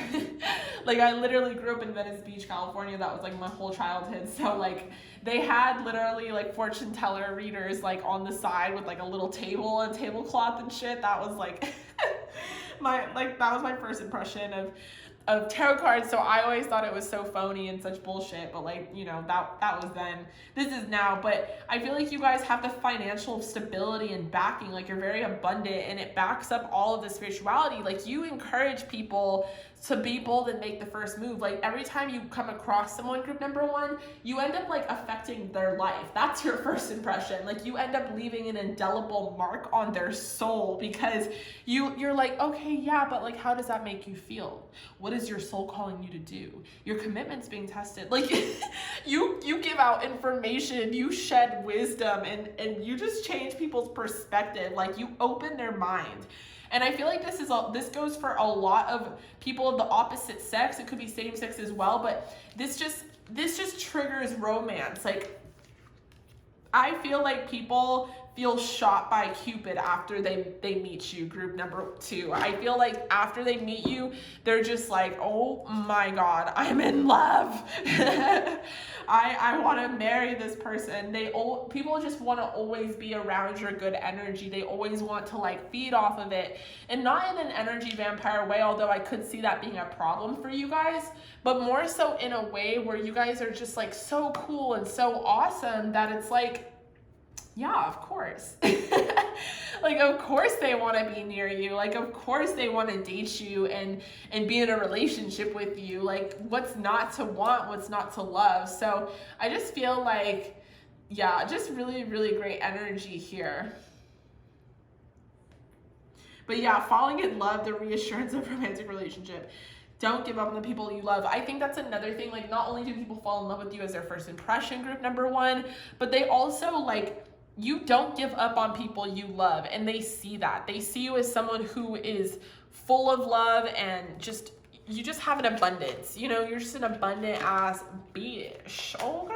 like I literally grew up in Venice Beach, California. That was like my whole childhood. So like they had literally like fortune teller readers like on the side with like a little table and tablecloth and shit. That was like that was my first impression of tarot cards. So I always thought it was so phony and such bullshit, but like, you know, that was then. This is now. But I feel like you guys have the financial stability and backing. Like you're very abundant, and it backs up all of the spirituality. Like you encourage people to be bold and make the first move. Like every time you come across someone, group number one, you end up like affecting their life. That's your first impression. Like you end up leaving an indelible mark on their soul because you're like, okay, yeah, but like how does that make you feel? What is your soul calling you to do? Your commitment's being tested. Like you give out information, you shed wisdom, and you just change people's perspective. Like you open their mind. And I feel like this goes for a lot of people of the opposite sex. It could be same sex as well, but this just triggers romance. Like I feel like people feel shot by Cupid after they meet you, group number two. I feel like after they meet you, they're just like, oh my God, I'm in love. I want to marry this person. People just want to always be around your good energy. They always want to like feed off of it, and not in an energy vampire way, although I could see that being a problem for you guys, but more so in a way where you guys are just like so cool and so awesome that it's like Yeah, of course. Like, of course they want to be near you. Like, of course they want to date you and be in a relationship with you. Like, what's not to want, what's not to love. So I just feel like, yeah, just really, really great energy here. But yeah, falling in love, the reassurance of romantic relationship. Don't give up on the people you love. I think that's another thing. Like, not only do people fall in love with you as their first impression, group number one, but they also, like, you don't give up on people you love, and they see that. They see you as someone who is full of love, and just, you just have an abundance. You know, you're just an abundant ass bitch. Okay.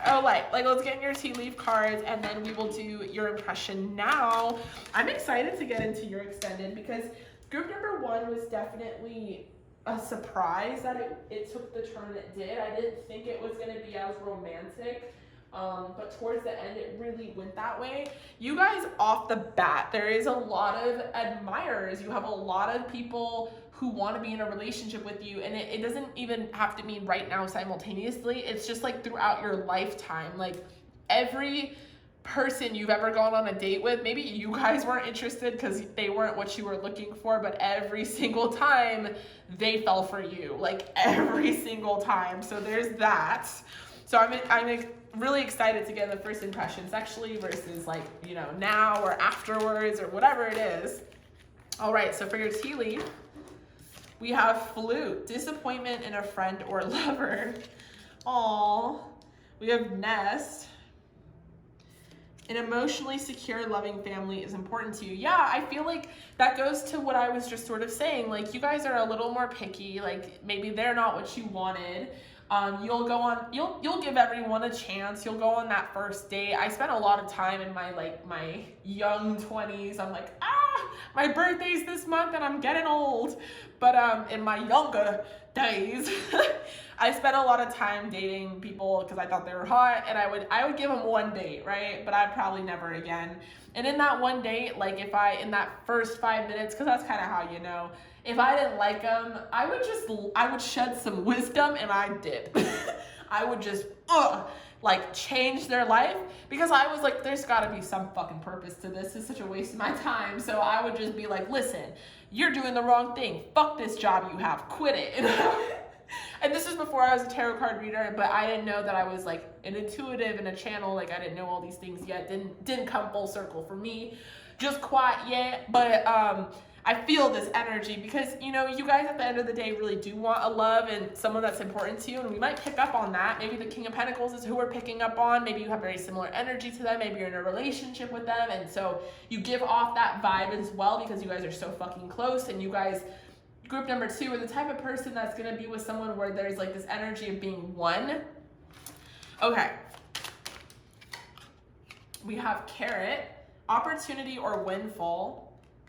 Oh, like let's get in your tea leaf cards, and then we will do your impression now. I'm excited to get into your extended because group number one was definitely a surprise that it took the turn it did. I didn't think it was going to be as romantic. But towards the end, it really went that way. You guys, off the bat, there is a lot of admirers. You have a lot of people who want to be in a relationship with you, and it doesn't even have to mean right now simultaneously. It's just like throughout your lifetime. Like, every person you've ever gone on a date with, maybe you guys weren't interested because they weren't what you were looking for, but every single time they fell for you, like every single time. So there's that. So I'm really excited to get the first impressions sexually versus, like, you know, now or afterwards or whatever it is. All right, so for your tea leaf, we have flute, disappointment in a friend or lover. Aww. We have nest. An emotionally secure, loving family is important to you. Yeah, I feel like that goes to what I was just sort of saying. Like, you guys are a little more picky. Like, maybe they're not what you wanted. You'll give everyone a chance. You'll go on that first date. I spent a lot of time in my young 20s. I'm like, my birthday's this month and I'm getting old. But in my younger days, I spent a lot of time dating people because I thought they were hot, and I would give them one date, right? But I'd probably never again. And in that one date, like, in that first 5 minutes, because that's kind of how you know, if I didn't like them, I would shed some wisdom and I'd dip. I would just, like, change their life, because I was like, there's gotta be some fucking purpose to this. It's such a waste of my time. So I would just be like, listen, you're doing the wrong thing. Fuck this job you have. Quit it. And this was before I was a tarot card reader, but I didn't know that I was, like, an intuitive and a channel. Like, I didn't know all these things yet. Didn't come full circle for me just quite yet. But I feel this energy because, you know, you guys at the end of the day really do want a love and someone that's important to you, and we might pick up on that. Maybe the King of Pentacles is who we're picking up on. Maybe you have very similar energy to them. Maybe you're in a relationship with them, and so you give off that vibe as well because you guys are so fucking close. And you guys, group number two, are the type of person that's going to be with someone where there's, like, this energy of being one. Okay. We have carrot, opportunity or windfall.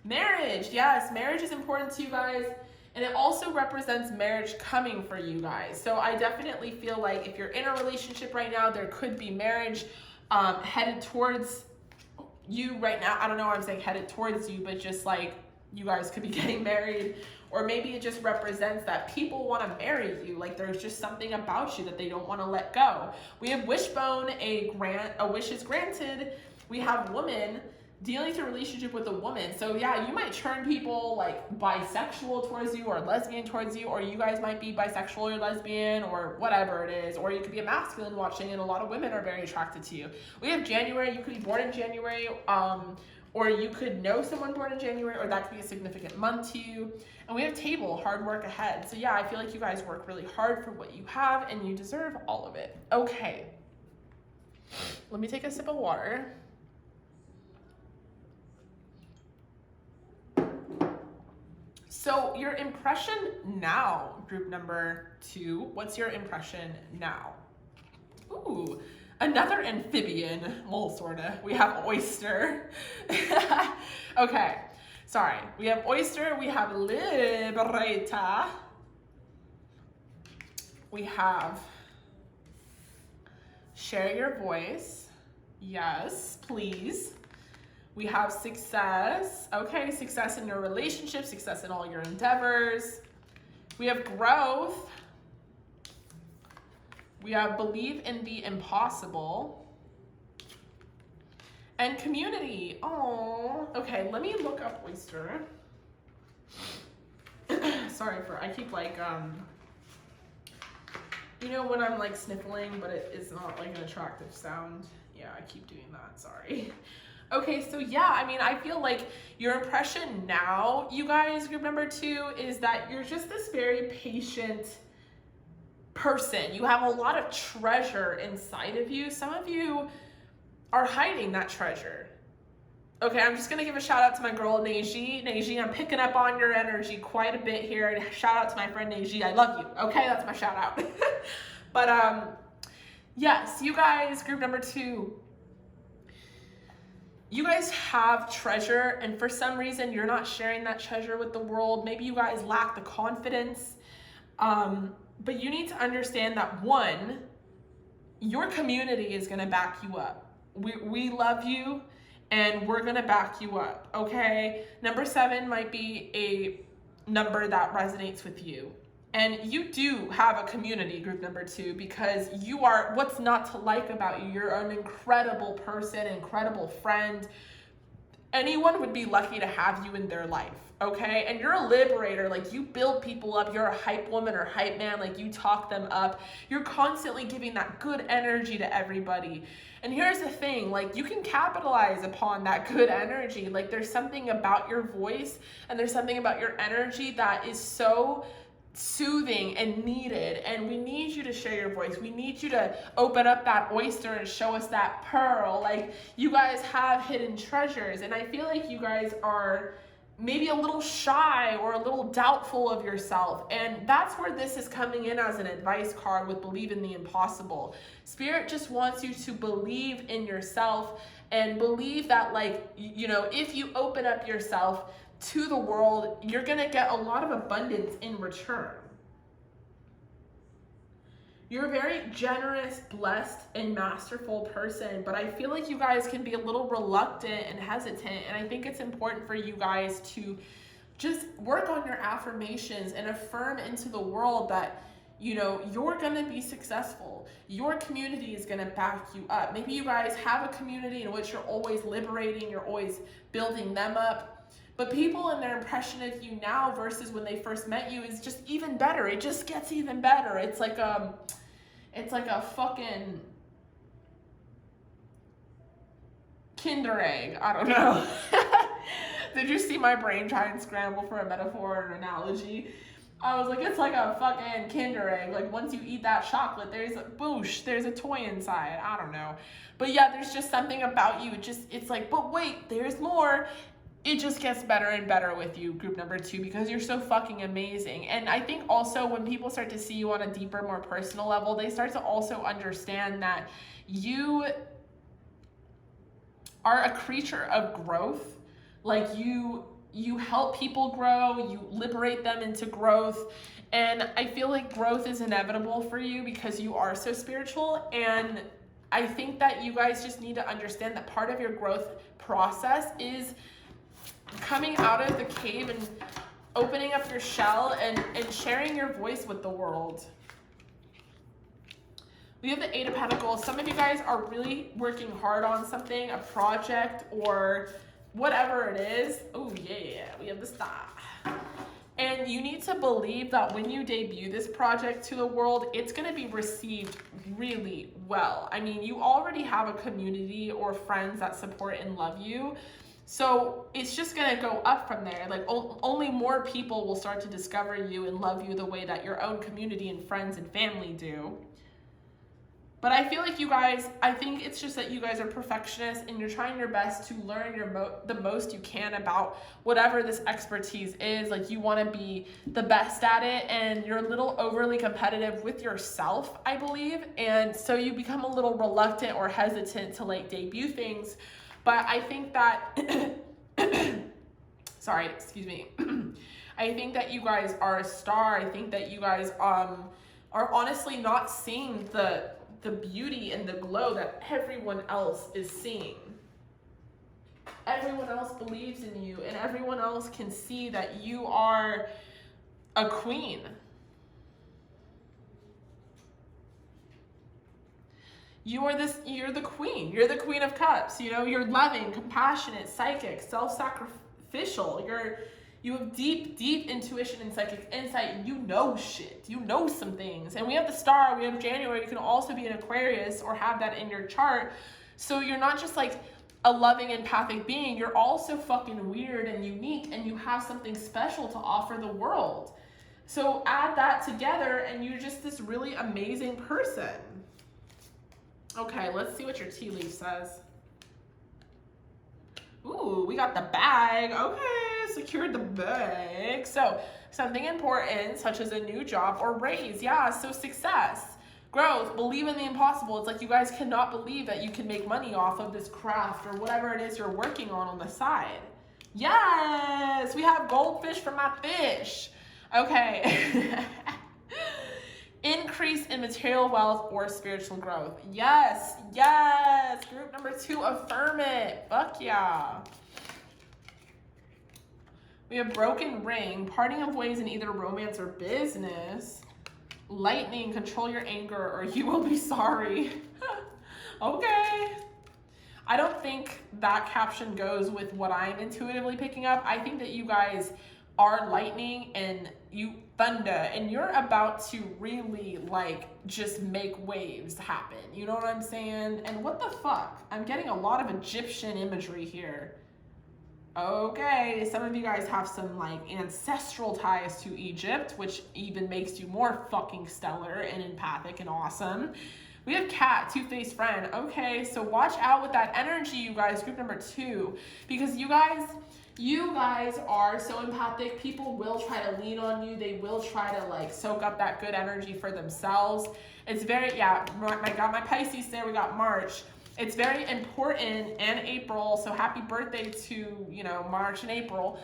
Marriage, yes, marriage is important to you guys, and it also represents marriage coming for you guys. So I definitely feel like if you're in a relationship right now, there could be marriage headed towards you right now. I don't know why I'm saying headed towards you, but just like you guys could be getting married, or maybe it just represents that people want to marry you. Like, there's just something about you that they don't want to let go. We have wishbone, a wish is granted. We have woman, dealing with a relationship with a woman. So yeah, you might turn people, like, bisexual towards you or lesbian towards you, or you guys might be bisexual or lesbian or whatever it is, or you could be a masculine watching, and a lot of women are very attracted to you. We have January, you could be born in January, or you could know someone born in January, or that could be a significant month to you. And we have table, hard work ahead. So yeah, I feel like you guys work really hard for what you have, and you deserve all of it. Okay, let me take a sip of water. So your impression now, group number two, what's your impression now? Ooh, another amphibian, well, sorta. We have oyster. Okay, sorry. We have oyster, we have liberator. We have share your voice. Yes, please. We have success. Okay, success in your relationship, success in all your endeavors. We have growth. We have believe in the impossible. And community. Oh, okay. Let me look up oyster. Sorry I keep like, you know when I'm like sniffling, but it is not like an attractive sound. Yeah, I keep doing that, sorry. Okay, so yeah, I mean, I feel like your impression now, you guys, group number 2, is that you're just this very patient person. You have a lot of treasure inside of you. Some of you are hiding that treasure. Okay, I'm just gonna give a shout out to my girl, Neji. Neji, I'm picking up on your energy quite a bit here. Shout out to my friend Neji, I love you. Okay, that's my shout out. But yes, you guys, group number 2, you guys have treasure, and for some reason you're not sharing that treasure with the world. Maybe you guys lack the confidence, but you need to understand that 1, your community is gonna back you up. We love you, and we're gonna back you up, okay? Number 7 might be a number that resonates with you. And you do have a community, group number 2, because you are, what's not to like about you? You're an incredible person, incredible friend. Anyone would be lucky to have you in their life, okay? And you're a liberator, like you build people up. You're a hype woman or hype man, like you talk them up. You're constantly giving that good energy to everybody. And here's the thing, like you can capitalize upon that good energy. Like there's something about your voice and there's something about your energy that is so soothing and needed, and we need you to share your voice. We need you to open up that oyster and show us that pearl. Like you guys have hidden treasures, and I feel like you guys are maybe a little shy or a little doubtful of yourself, and that's where this is coming in as an advice card with believe in the impossible. Spirit just wants you to believe in yourself and believe that, like, you know, if you open up yourself to the world, you're gonna get a lot of abundance in return. You're a very generous, blessed, and masterful person, but I feel like you guys can be a little reluctant and hesitant, and I think it's important for you guys to just work on your affirmations and affirm into the world that, you know, you're gonna be successful. Your community is gonna back you up. Maybe you guys have a community in which you're always liberating, you're always building them up. But people and their impression of you now versus when they first met you is just even better. It just gets even better. It's like a fucking Kinder egg. I don't know. Did you see my brain try and scramble for a metaphor or an analogy? I was like, it's like a fucking Kinder egg. Like once you eat that chocolate, there's a boosh, there's a toy inside. I don't know. But yeah, there's just something about you. It's like, but wait, there's more. It just gets better and better with you, group number 2, because you're so fucking amazing. And I think also when people start to see you on a deeper, more personal level, they start to also understand that you are a creature of growth. Like you help people grow, you liberate them into growth. And I feel like growth is inevitable for you because you are so spiritual. And I think that you guys just need to understand that part of your growth process is coming out of the cave and opening up your shell and sharing your voice with the world. We have the 8 of Pentacles. Some of you guys are really working hard on something, a project or whatever it is. Oh yeah, we have the Star. And you need to believe that when you debut this project to the world, it's going to be received really well. I mean, you already have a community or friends that support and love you. So it's just going to go up from there. Like only more people will start to discover you and love you the way that your own community and friends and family do. But I feel like you guys, I think it's just that you guys are perfectionists and you're trying your best to learn the most you can about whatever this expertise is. Like you want to be the best at it, and you're a little overly competitive with yourself, I believe. And so you become a little reluctant or hesitant to like debut things. But I think that, sorry, excuse me. I think that you guys are a star. I think that you guys are honestly not seeing the beauty and the glow that everyone else is seeing. Everyone else believes in you, and everyone else can see that you are a queen. you're the queen. You're the queen of cups. You know, you're loving, compassionate, psychic, self-sacrificial. You have deep, deep intuition and psychic insight. You know shit. You know some things. And we have the star. We have January. You can also be an Aquarius or have that in your chart. So you're not just like a loving, empathic being. You're also fucking weird and unique, and you have something special to offer the world. So add that together, and you're just this really amazing person. Okay, let's see what your tea leaf says. Ooh, we got the bag. Okay, secured the bag. So something important, such as a new job or raise. Yeah, so success, growth, believe in the impossible. It's like you guys cannot believe that you can make money off of this craft or whatever it is you're working on the side. Yes, we have goldfish for my fish. Okay. Increase in material wealth or spiritual growth. Yes, yes. Group number 2, affirm it. Fuck yeah. We have broken ring, parting of ways in either romance or business. Lightning, control your anger or you will be sorry. Okay. I don't think that caption goes with what I'm intuitively picking up. I think that you guys are lightning and you thunder, and you're about to really like just make waves happen. You know what I'm saying? And what the fuck? I'm getting a lot of Egyptian imagery here. Okay, some of you guys have some like ancestral ties to Egypt, which even makes you more fucking stellar and empathic and awesome. We have cat, two-faced friend. Okay, so watch out with that energy, you guys, group number 2, because you guys are so empathic. People will try to lean on you. They will try to like soak up that good energy for themselves. It's very, yeah, I got my Pisces there. We got March. It's very important, and April. So happy birthday to, you know, March and April.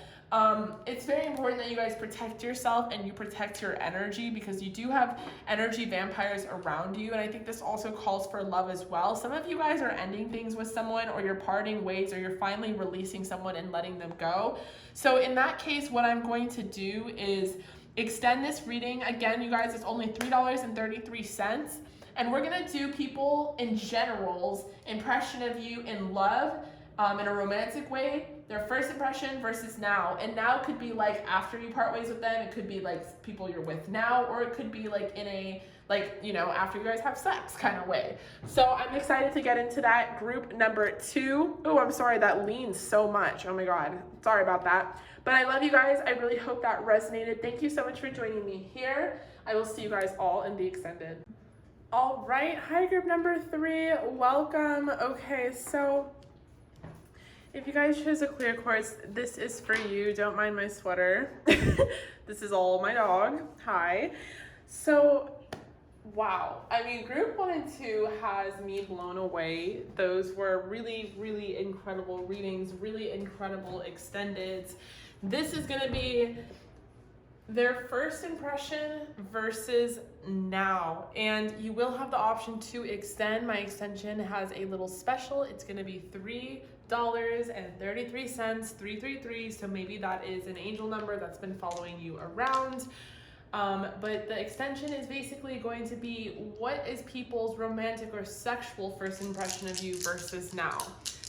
It's very important that you guys protect yourself and you protect your energy, because you do have energy vampires around you. And I think this also calls for love as well. Some of you guys are ending things with someone, or you're parting ways, or you're finally releasing someone and letting them go. So in that case, what I'm going to do is extend this reading. Again, you guys, it's only $3.33. And we're gonna do people in general's impression of you in love, in a romantic way, their first impression versus now. And now could be like after you part ways with them. It could be like people you're with now, or it could be like in a, like, you know, after you guys have sex kind of way. So I'm excited to get into that. Group number 2. Oh, I'm sorry, that leans so much. Oh my God, sorry about that. But I love you guys. I really hope that resonated. Thank you so much for joining me here. I will see you guys all in the extended. All right, hi group number 3, welcome. Okay, so if you guys chose a clear quartz, this is for you. Don't mind my sweater. This is all my dog. Hi. So, wow. I mean, group 1 and 2 has me blown away. Those were really, really incredible readings, really incredible extendeds. This is gonna be their first impression versus now, and you will have the option to extend. My extension has a little special. It's going to be $3.33, 333. So maybe that is an angel number that's been following you around. But the extension is basically going to be, what is people's romantic or sexual first impression of you versus now?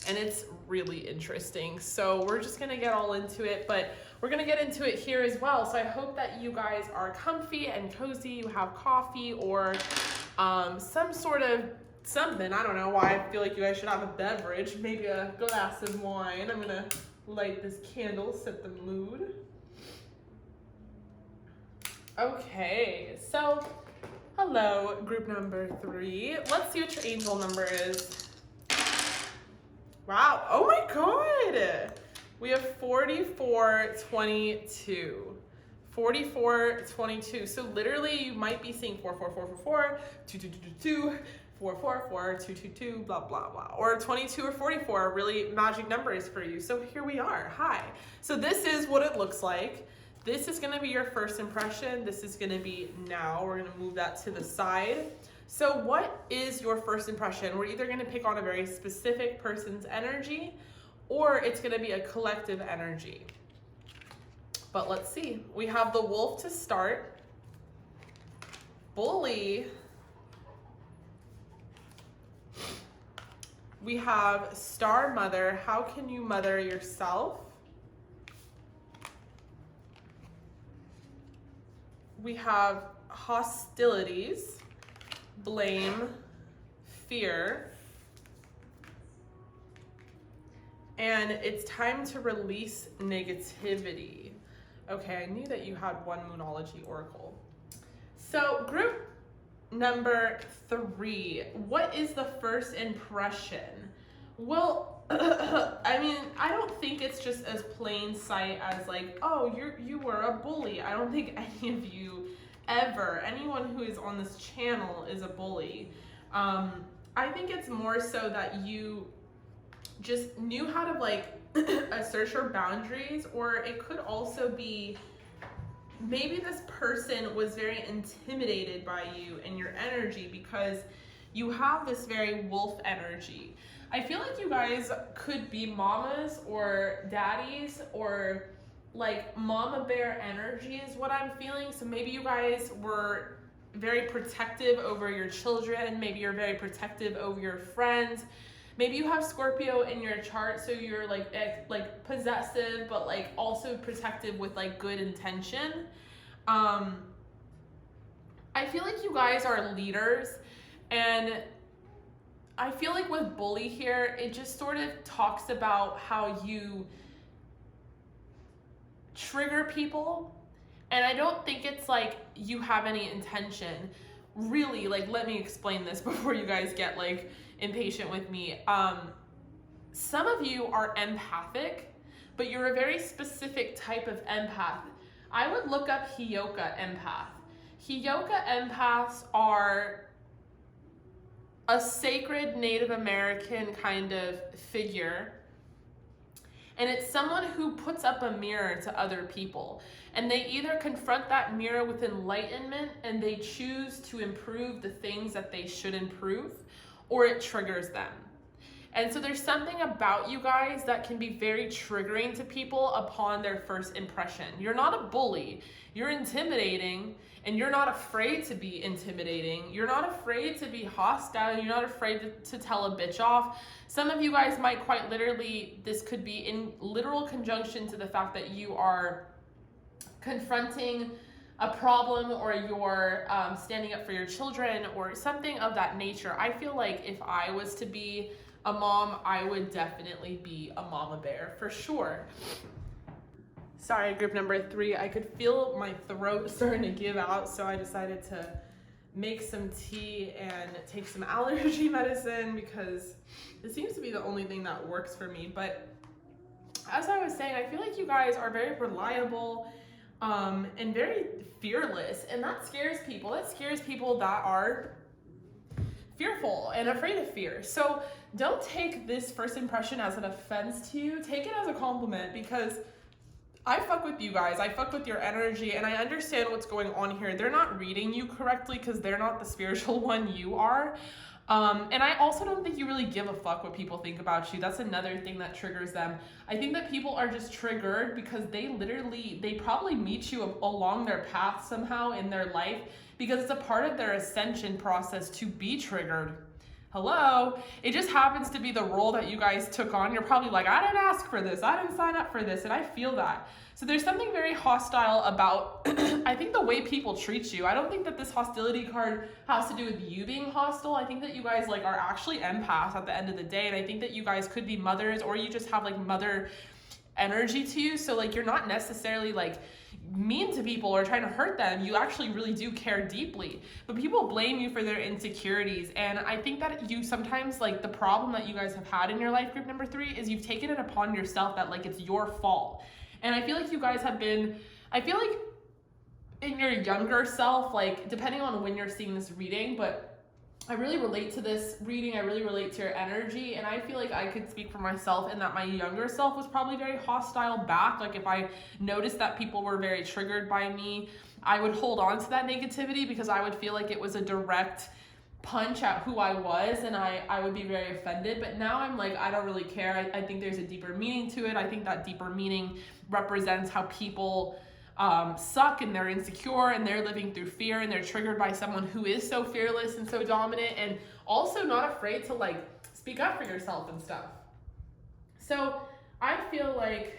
And it's really interesting. So we're just gonna get all into it, but we're gonna get into it here as well. So I hope that you guys are comfy and cozy. You have coffee or some sort of something. I don't know why I feel like you guys should have a beverage, maybe a glass of wine. I'm gonna light this candle, set the mood. Okay, so hello, group number 3. Let's see what your angel number is. Wow, oh my God. We have 4422. 4422. So literally you might be seeing 44444, 2222, 444, 222, blah, blah, blah. Or 22 or 44 are really magic numbers for you. So here we are. Hi. So this is what it looks like. This is going to be your first impression. This is going to be now. We're going to move that to the side. So what is your first impression? We're either going to pick on a very specific person's energy, or it's going to be a collective energy. But let's see. We have the wolf to start, bully, We have star mother. How can you mother yourself? We have hostilities, blame, fear, and it's time to release negativity. Okay, I knew that you had one Moonology Oracle. So group number 3, what is the first impression? Well, I mean, I don't think it's just as plain sight as like, oh, you were a bully. I don't think any of you ever, anyone who is on this channel is a bully. I think it's more so that you just knew how to like assert your boundaries, or it could also be maybe this person was very intimidated by you and your energy because you have this very wolf energy. I feel like you guys could be mamas or daddies, or like mama bear energy is what I'm feeling. So maybe you guys were very protective over your children. Maybe you're very protective over your friends. Maybe you have Scorpio in your chart, so you're like possessive, but like also protective with like good intention. I feel like you guys are leaders, and I feel like with bully here, it just sort of talks about how you trigger people. And I don't think it's like you have any intention. Really, like, let me explain this before you guys get like impatient with me. Some of you are empathic, but you're a very specific type of empath. I would look up Hioka empath. Hioka empaths are a sacred Native American kind of figure. And it's someone who puts up a mirror to other people. And they either confront that mirror with enlightenment and they choose to improve the things that they should improve, or it triggers them. And so there's something about you guys that can be very triggering to people upon their first impression. You're not a bully, you're intimidating, and you're not afraid to be intimidating. You're not afraid to be hostile. You're not afraid to tell a bitch off. Some of you guys might quite literally, this could be in literal conjunction to the fact that you are confronting a problem, or you're standing up for your children or something of that nature. I feel like if I was to be a mom, I would definitely be a mama bear for sure. Sorry, group number 3, I could feel my throat starting to give out, so I decided to make some tea and take some allergy medicine because it seems to be the only thing that works for me. But as I was saying, I feel like you guys are very reliable and very fearless, and that scares people. That scares people that are fearful and afraid of fear. So don't take this first impression as an offense to you. Take it as a compliment, because I fuck with you guys. I fuck with your energy, and I understand what's going on here. They're not reading you correctly because they're not the spiritual one you are. And I also don't think you really give a fuck what people think about you. That's another thing that triggers them. I think that people are just triggered because they probably meet you along their path somehow in their life, because it's a part of their ascension process to be triggered. Hello? It just happens to be the role that you guys took on. You're probably like, I didn't ask for this. I didn't sign up for this. And I feel that. So there's something very hostile about, I think, the way people treat you. I don't think that this hostility card has to do with you being hostile. I think that you guys like are actually empaths at the end of the day. And I think that you guys could be mothers, or you just have like mother energy to you. So like, you're not necessarily like mean to people or trying to hurt them. You actually really do care deeply, but people blame you for their insecurities. And I think that you sometimes, like, the problem that you guys have had in your life, group number 3, is you've taken it upon yourself that like it's your fault. And I feel like you guys have been, I feel like in your younger self, like depending on when you're seeing this reading, but I really relate to this reading. I really relate to your energy, and I feel like I could speak for myself in that my younger self was probably very hostile back. Like if I noticed that people were very triggered by me, I would hold on to that negativity because I would feel like it was a direct punch at who I was, and I would be very offended. But now I'm like, I don't really care. I think there's a deeper meaning to it. I think that deeper meaning represents how people suck, and they're insecure, and they're living through fear, and they're triggered by someone who is so fearless and so dominant, and also not afraid to like speak up for yourself and stuff. So I feel like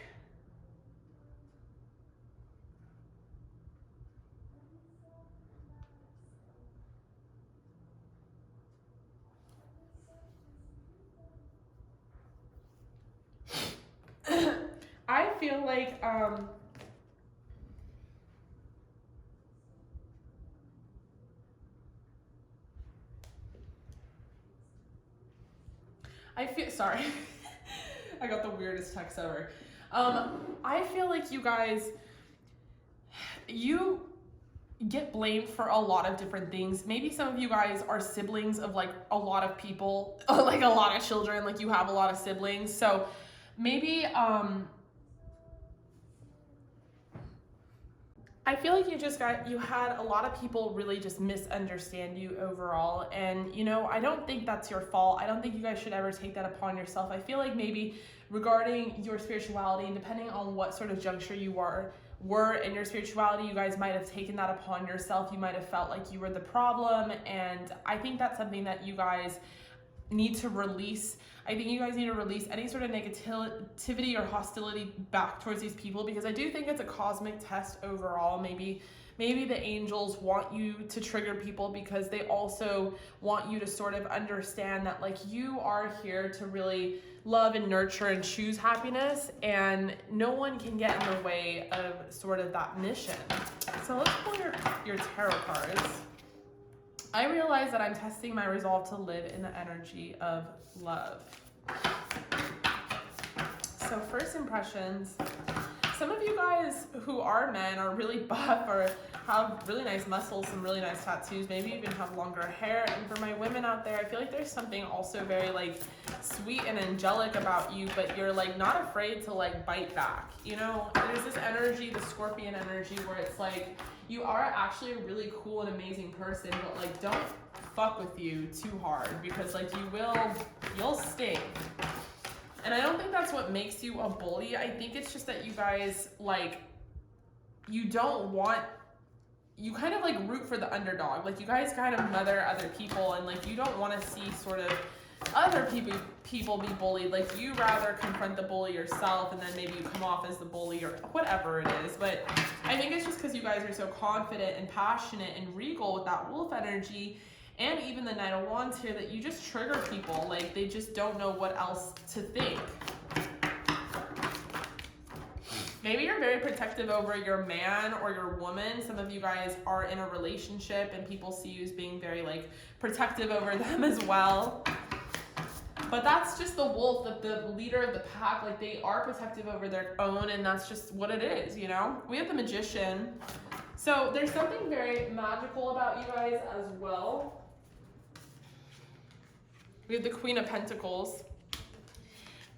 I feel like sorry. I got the weirdest text ever. I feel like you guys, you get blamed for a lot of different things. Maybe some of you guys are siblings of like a lot of people, like a lot of children, like you have a lot of siblings. So maybe I feel like you had a lot of people really just misunderstand you overall. And, you know, I don't think that's your fault. I don't think you guys should ever take that upon yourself. I feel like maybe regarding your spirituality, and depending on what sort of juncture you were in your spirituality, you guys might have taken that upon yourself. You might have felt like you were the problem. And I think that's something that you guys need to release. I think you guys need to release any sort of negativity or hostility back towards these people, because I do think it's a cosmic test overall. Maybe the angels want you to trigger people because they also want you to sort of understand that like you are here to really love and nurture and choose happiness, and no one can get in the way of sort of that mission. So let's pull your tarot cards. I realize that I'm testing my resolve to live in the energy of love. So first impressions. Some of you guys who are men are really buff or have really nice muscles, some really nice tattoos, maybe even have longer hair. And for my women out there, I feel like there's something also very like sweet and angelic about you, but you're like not afraid to like bite back. You know, there's this energy, the scorpion energy, where it's like you are actually a really cool and amazing person, but like don't fuck with you too hard, because like you'll sting. And I don't think that's what makes you a bully. I think it's just that you guys like, you kind of like root for the underdog. Like you guys kind of mother other people, and like you don't want to see sort of other people be bullied. Like you rather confront the bully yourself, and then maybe you come off as the bully or whatever it is. But I think it's just because you guys are so confident and passionate and regal with that wolf energy, and even the Knight of Wands here, that you just trigger people. Like they just don't know what else to think. Maybe you're very protective over your man or your woman. Some of you guys are in a relationship and people see you as being very like protective over them as well. But that's just the wolf, the leader of the pack. Like they are protective over their own, and that's just what it is, you know? We have the Magician. So there's something very magical about you guys as well. We have the Queen of Pentacles.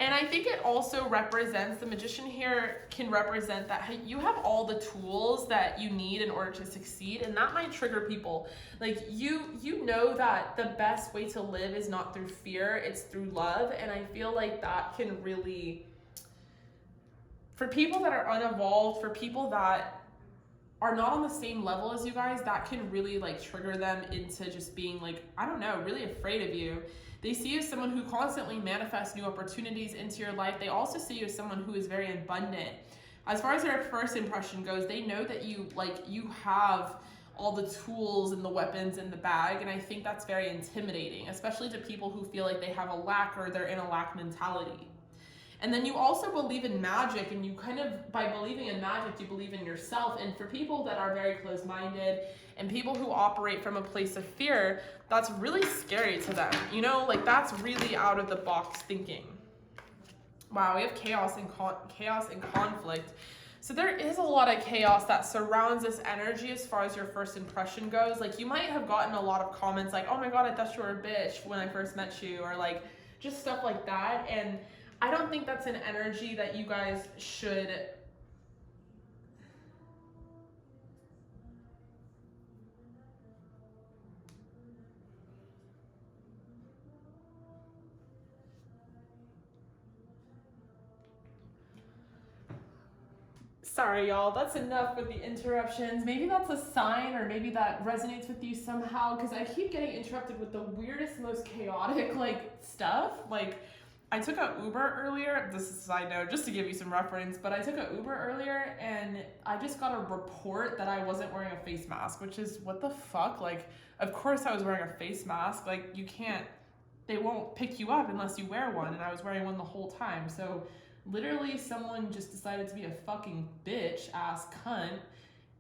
And I think it also represents, the Magician here can represent that you have all the tools that you need in order to succeed, and that might trigger people. Like you know that the best way to live is not through fear, it's through love. And I feel like that can really, for people that are unevolved, for people that are not on the same level as you guys, that can really like trigger them into just being like, I don't know, really afraid of you. They see you as someone who constantly manifests new opportunities into your life. They also see you as someone who is very abundant. As far as their first impression goes, they know that you have all the tools and the weapons in the bag, and I think that's very intimidating, especially to people who feel like they have a lack or they're in a lack mentality. And then you also believe in magic, and you kind of, by believing in magic, you believe in yourself. And for people that are very close-minded and people who operate from a place of fear, that's really scary to them. You know, like that's really out of the box thinking. Wow, we have chaos and conflict. So there is a lot of chaos that surrounds this energy as far as your first impression goes. Like you might have gotten a lot of comments like, oh my God, I thought you were a bitch when I first met you, or like just stuff like that. And I don't think that's an energy that you guys should Sorry, y'all. That's enough with the interruptions. Maybe that's a sign, or maybe that resonates with you somehow, because I keep getting interrupted with the weirdest, most chaotic, like, stuff. Like, I took an Uber earlier. This is a side note, just to give you some reference, but I took an Uber earlier, and I just got a report that I wasn't wearing a face mask, which is, what the fuck? Like, of course I was wearing a face mask. Like, you can't, they won't pick you up unless you wear one, and I was wearing one the whole time. So literally someone just decided to be a fucking bitch ass cunt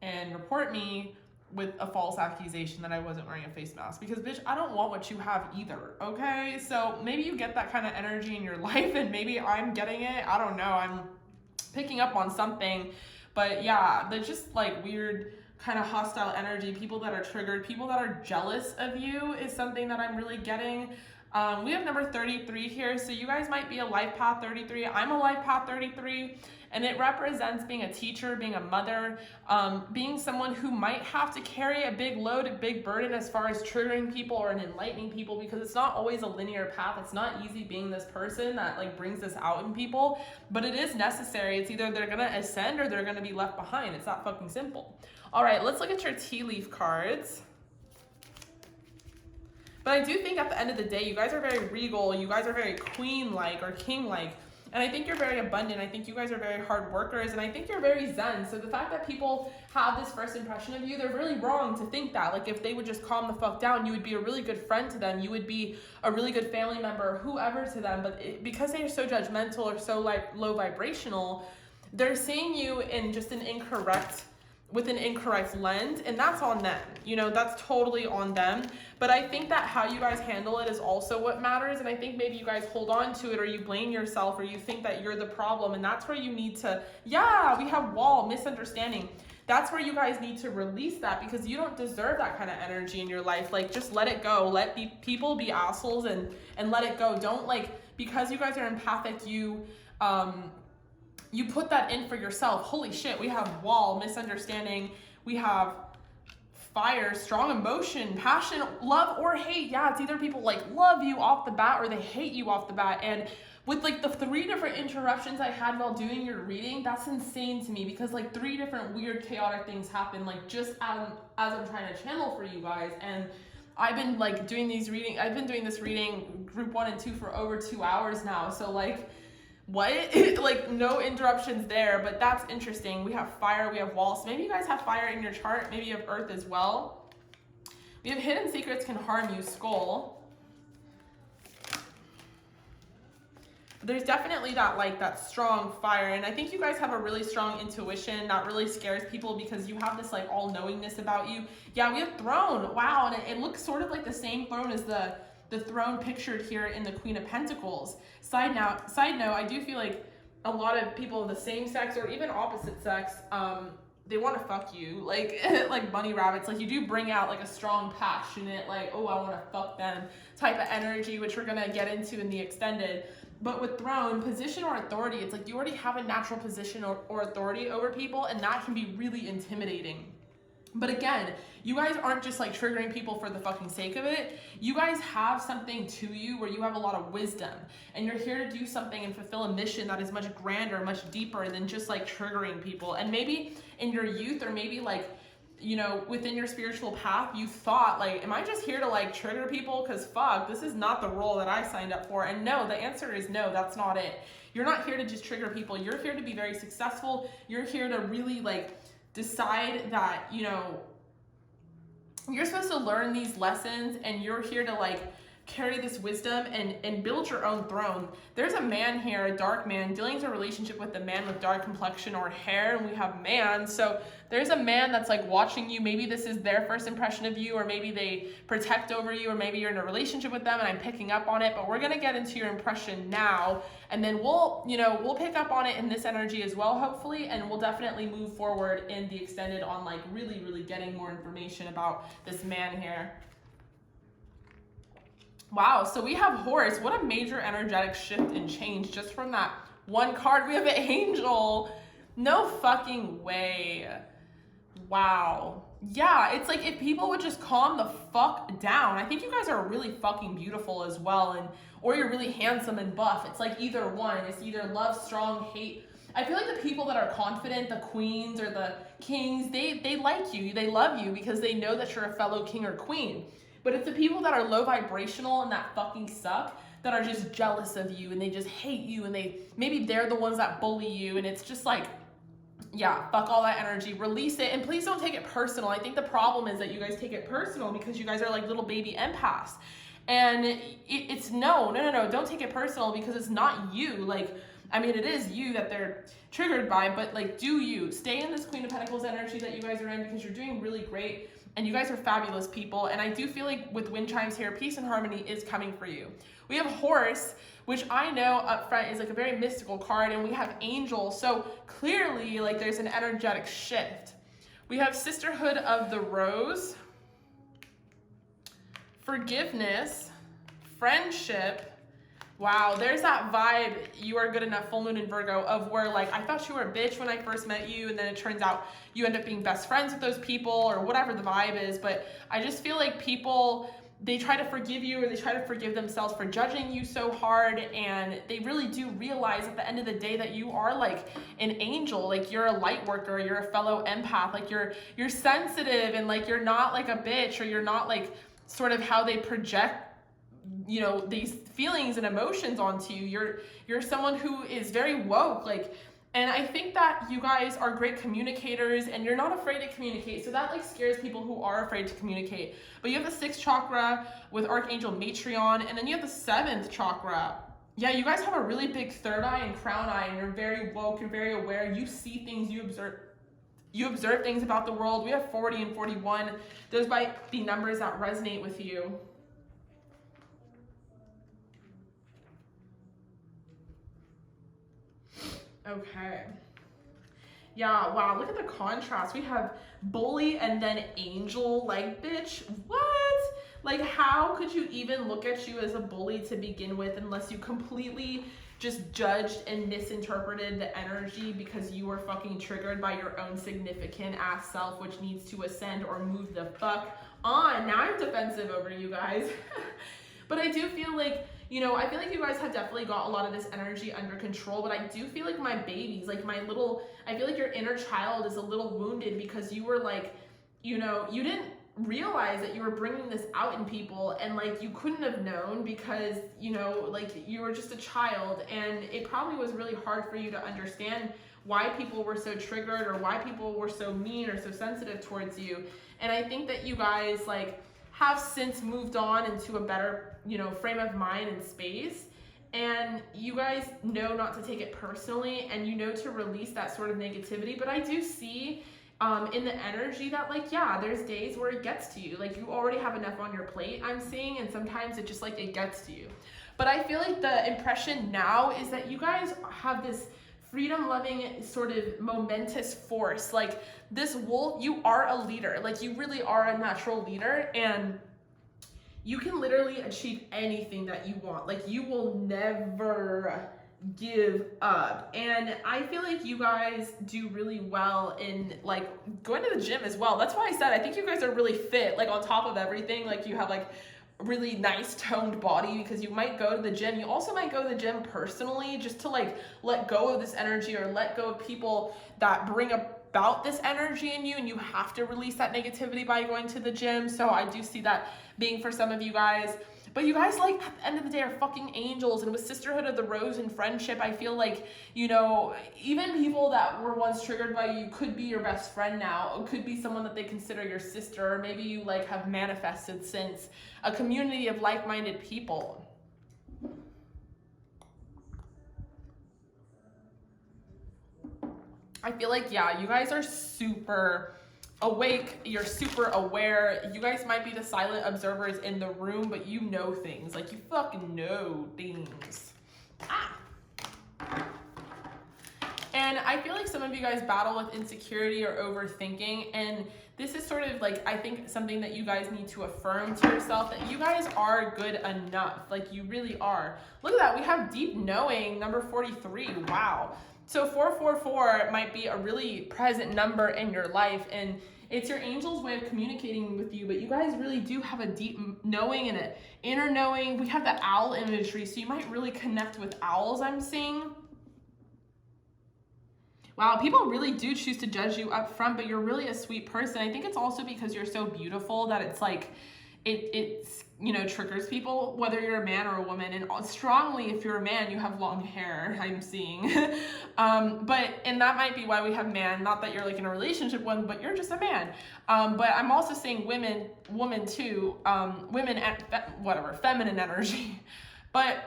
and report me with a false accusation that I wasn't wearing a face mask, because bitch, I don't want what you have either. Okay, so maybe you get that kind of energy in your life, and maybe I'm getting it. I don't know, I'm picking up on something. But yeah, they're just like weird kind of hostile energy. People that are triggered, people that are jealous of you is something that I'm really getting. We have number 33 here, so you guys might be a life path 33. I'm a life path 33, and it represents being a teacher, being a mother, being someone who might have to carry a big load, a big burden as far as triggering people or enlightening people, because it's not always a linear path. It's not easy being this person that like brings this out in people, but it is necessary. It's either they're gonna ascend or they're gonna be left behind. It's that fucking simple. All right, let's look at your tea leaf cards. But I do think at the end of the day, you guys are very regal. You guys are very queen-like or king-like. And I think you're very abundant. I think you guys are very hard workers. And I think you're very zen. So the fact that people have this first impression of you, they're really wrong to think that. Like, if they would just calm the fuck down, you would be a really good friend to them. You would be a really good family member or whoever to them. But because they are so judgmental or so like low vibrational, they're seeing you in just with an incorrect lens, and that's on them. You know, that's totally on them. But I think that how you guys handle it is also what matters, and I think maybe you guys hold on to it, or you blame yourself, or you think that you're the problem, and that's where you need to, yeah, we have wall, misunderstanding. That's where you guys need to release that, because you don't deserve that kind of energy in your life. Like, just let it go. Let people be assholes and let it go. Don't, like, because you guys are empathic, you put that in for yourself. Holy shit, we have wall, misunderstanding, we have fire, strong emotion, passion, love or hate. Yeah, it's either people like love you off the bat or they hate you off the bat. And with like the 3 different interruptions I had while doing your reading, that's insane to me, because like 3 different weird chaotic things happen like just as I'm trying to channel for you guys. And I've been like doing this reading group 1 and 2 for over 2 hours now. So like, what? Like, no interruptions there, but that's interesting. We have fire, we have wall. So maybe you guys have fire in your chart. Maybe you have earth as well. We have hidden secrets can harm you, skull. There's definitely that strong fire, and I think you guys have a really strong intuition that really scares people, because you have this like all-knowingness about you. Yeah, we have throne. Wow, and it looks sort of like the same throne as the throne pictured here in the Queen of Pentacles. Side note, I do feel like a lot of people of the same sex or even opposite sex, they want to fuck you, like like bunny rabbits. Like, you do bring out like a strong, passionate, like, oh, I want to fuck them type of energy, which we're gonna get into in the extended. But with throne, position or authority, it's like you already have a natural position or authority over people, and that can be really intimidating. But again, you guys aren't just like triggering people for the fucking sake of it. You guys have something to you where you have a lot of wisdom, and you're here to do something and fulfill a mission that is much grander, much deeper than just like triggering people. And maybe in your youth, or maybe like, you know, within your spiritual path, you thought like, am I just here to like trigger people? Because fuck, this is not the role that I signed up for. And no, the answer is no, that's not it. You're not here to just trigger people. You're here to be very successful. You're here to really like decide that, you know, you're supposed to learn these lessons, and you're here to like carry this wisdom and build your own throne. There's a man here, a dark man, dealing with a relationship with a man with dark complexion or hair, and we have man. So there's a man that's like watching you. Maybe this is their first impression of you, or maybe they protect over you, or maybe you're in a relationship with them and I'm picking up on it. But we're gonna get into your impression now, and then we'll pick up on it in this energy as well, hopefully, and we'll definitely move forward in the extended on like really, really getting more information about this man here. Wow, so we have Horse. What a major energetic shift and change just from that one card. We have an angel. No fucking way. Wow. Yeah, it's like if people would just calm the fuck down. I think you guys are really fucking beautiful as well, or you're really handsome and buff. It's like either one. It's either love strong, hate I feel like the people that are confident, the queens or the kings, they like you, they love you because they know that you're a fellow king or queen. But it's the people that are low vibrational and that fucking suck that are just jealous of you and they just hate you and maybe they're the ones that bully you, and it's just like, yeah, fuck all that energy, release it, and please don't take it personal. I think the problem is that you guys take it personal because you guys are like little baby empaths. And it's no, don't take it personal because it's not you. Like, I mean, it is you that they're triggered by, but like, do you stay in this Queen of Pentacles energy that you guys are in because you're doing really great and you guys are fabulous people. And I do feel like with wind chimes here, peace and harmony is coming for you. We have Horse, which I know up front is like a very mystical card, and we have Angel. So clearly, like, there's an energetic shift. We have Sisterhood of the Rose, Forgiveness, Friendship. Wow, there's that vibe, you are good enough, full moon in Virgo, of where like, I thought you were a bitch when I first met you, and then it turns out you end up being best friends with those people, or whatever the vibe is. But I just feel like people, they try to forgive you, or they try to forgive themselves for judging you so hard, and they really do realize at the end of the day that you are like an angel, like you're a light worker, you're a fellow empath, like you're sensitive, and like you're not like a bitch, or you're not like sort of how they project, you know, these feelings and emotions onto you. You're someone who is very woke, like, and I think that you guys are great communicators and you're not afraid to communicate. So that like scares people who are afraid to communicate. But you have the 6th chakra with Archangel Matreon, and then you have the 7th chakra. Yeah, you guys have a really big 3rd eye and crown eye, and you're very woke, you're very aware, you see things, you observe things about the world. We have 40 and 41. Those might be numbers that resonate with you. Okay. Yeah, wow, look at the contrast. We have bully and then angel, like, bitch, what? Like, how could you even look at you as a bully to begin with unless you completely just judged and misinterpreted the energy because you were fucking triggered by your own significant ass self, which needs to ascend or move the fuck on. Now I'm defensive over you guys. But I do feel like, you know, I feel like you guys have definitely got a lot of this energy under control, but I do feel like my babies, like my little, I feel like your inner child is a little wounded because you were like, you know, you didn't realize that you were bringing this out in people, and like you couldn't have known because, you know, like you were just a child, and it probably was really hard for you to understand why people were so triggered or why people were so mean or so sensitive towards you. And I think that you guys like have since moved on into a better, you know, frame of mind and space, and you guys know not to take it personally, and you know to release that sort of negativity. But I do see in the energy that like, yeah, there's days where it gets to you, like you already have enough on your plate, I'm seeing, and sometimes it just like it gets to you. But I feel like the impression now is that you guys have this freedom loving sort of momentous force, like this wolf, you are a leader, like you really are a natural leader, and you can literally achieve anything that you want. Like you will never give up. And I feel like you guys do really well in like going to the gym as well. That's why I said I think you guys are really fit, like on top of everything, like you have like really nice toned body, because you might go to the gym. You also might go to the gym personally just to like let go of this energy, or let go of people that bring about this energy in you, and you have to release that negativity by going to the gym. So I do see that being for some of you guys. But you guys, like, at the end of the day, are fucking angels. And with Sisterhood of the Rose and Friendship, I feel like, you know, even people that were once triggered by you could be your best friend now. It could be someone that they consider your sister. Or maybe you, like, have manifested since a community of like-minded people. I feel like, yeah, you guys are super awake, you're super aware. You guys might be the silent observers in the room, but you know things. Like, you fucking know things. And I feel like some of you guys battle with insecurity or overthinking, and this is sort of like, I think, something that you guys need to affirm to yourself, that you guys are good enough. Like, you really are. Look at that, we have deep knowing, number 43. Wow. So 444 might be a really present number in your life, and it's your angel's way of communicating with you, but you guys really do have a deep knowing and an inner knowing. We have the owl. owl imagery, so you might really connect with owls, I'm seeing. Wow, people really do choose to judge you up front, but you're really a sweet person. I think it's also because you're so beautiful that it's like, it's, you know, triggers people, whether you're a man or a woman. And strongly, if you're a man, you have long hair, I'm seeing. And that might be why we have man, not that you're like in a relationship with one, but you're just a man. But I'm also saying woman too, women, whatever, feminine energy. But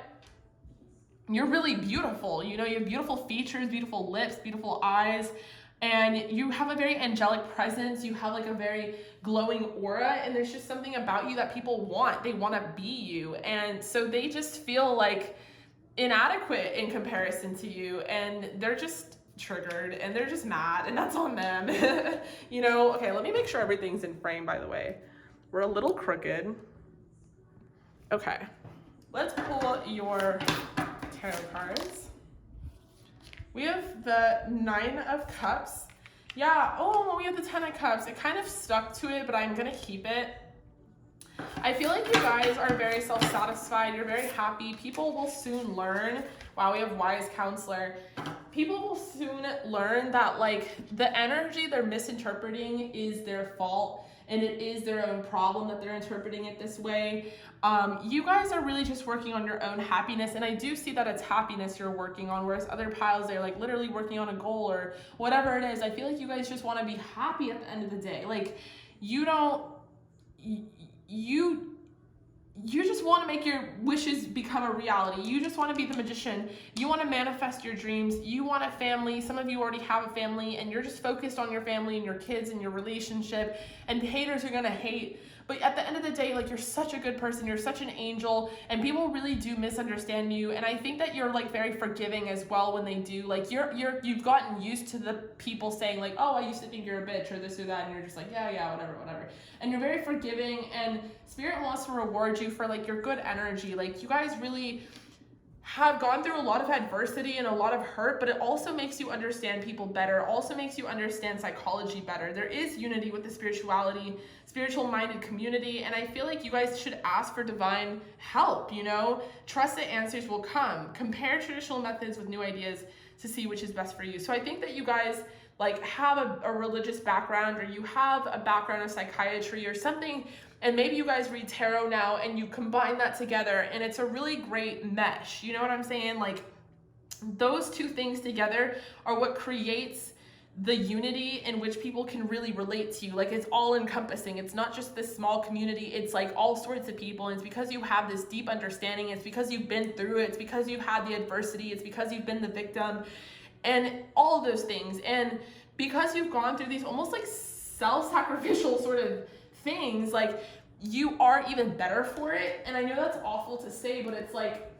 you're really beautiful. You know, you have beautiful features, beautiful lips, beautiful eyes, and you have a very angelic presence. You have like a very glowing aura, and there's just something about you that people want. They want to be you. And so they just feel like inadequate in comparison to you, and they're just triggered and they're just mad, and that's on them. You know, okay, let me make sure everything's in frame, by the way. We're a little crooked. Okay, let's pull your tarot cards. We have the 9 of Cups. Yeah, oh, we have the 10 of Cups. It kind of stuck to it, but I'm gonna keep it. I feel like you guys are very self-satisfied. You're very happy. People will soon learn. Wow, we have Wise Counselor. People will soon learn that like the energy they're misinterpreting is their fault, and it is their own problem that they're interpreting it this way. You guys are really just working on your own happiness, and I do see that it's happiness you're working on, whereas other piles, they're like literally working on a goal or whatever it is. I feel like you guys just want to be happy at the end of the day. Like, you just want to make your wishes become a reality. You just want to be the magician. You want to manifest your dreams. You want a family. Some of you already have a family, and you're just focused on your family and your kids and your relationship, and haters are going to hate. But at the end of the day, like, you're such a good person. You're such an angel, and people really do misunderstand you. And I think that you're like very forgiving as well when they do. Like, you've gotten used to the people saying like, oh, I used to think you're a bitch or this or that, and you're just like, yeah, whatever. And you're very forgiving, and Spirit wants to reward you for like your good energy. Like, you guys really have gone through a lot of adversity and a lot of hurt, but it also makes you understand people better, also makes you understand psychology better. There is unity with the spiritual minded community, and I feel like you guys should ask for divine help, you know? Trust that answers will come. Compare traditional methods with new ideas to see which is best for you. So I think that you guys like have a religious background, or you have a background of psychiatry or something, and maybe you guys read tarot now and you combine that together, and it's a really great mesh. You know what I'm saying? Like, those two things together are what creates the unity in which people can really relate to you. Like, it's all encompassing. It's not just this small community. It's like all sorts of people. And it's because you have this deep understanding. It's because you've been through it. It's because you've had the adversity. It's because you've been the victim and all of those things. And because you've gone through these almost like self-sacrificial sort of things, like, you are even better for it. And I know that's awful to say, but it's like,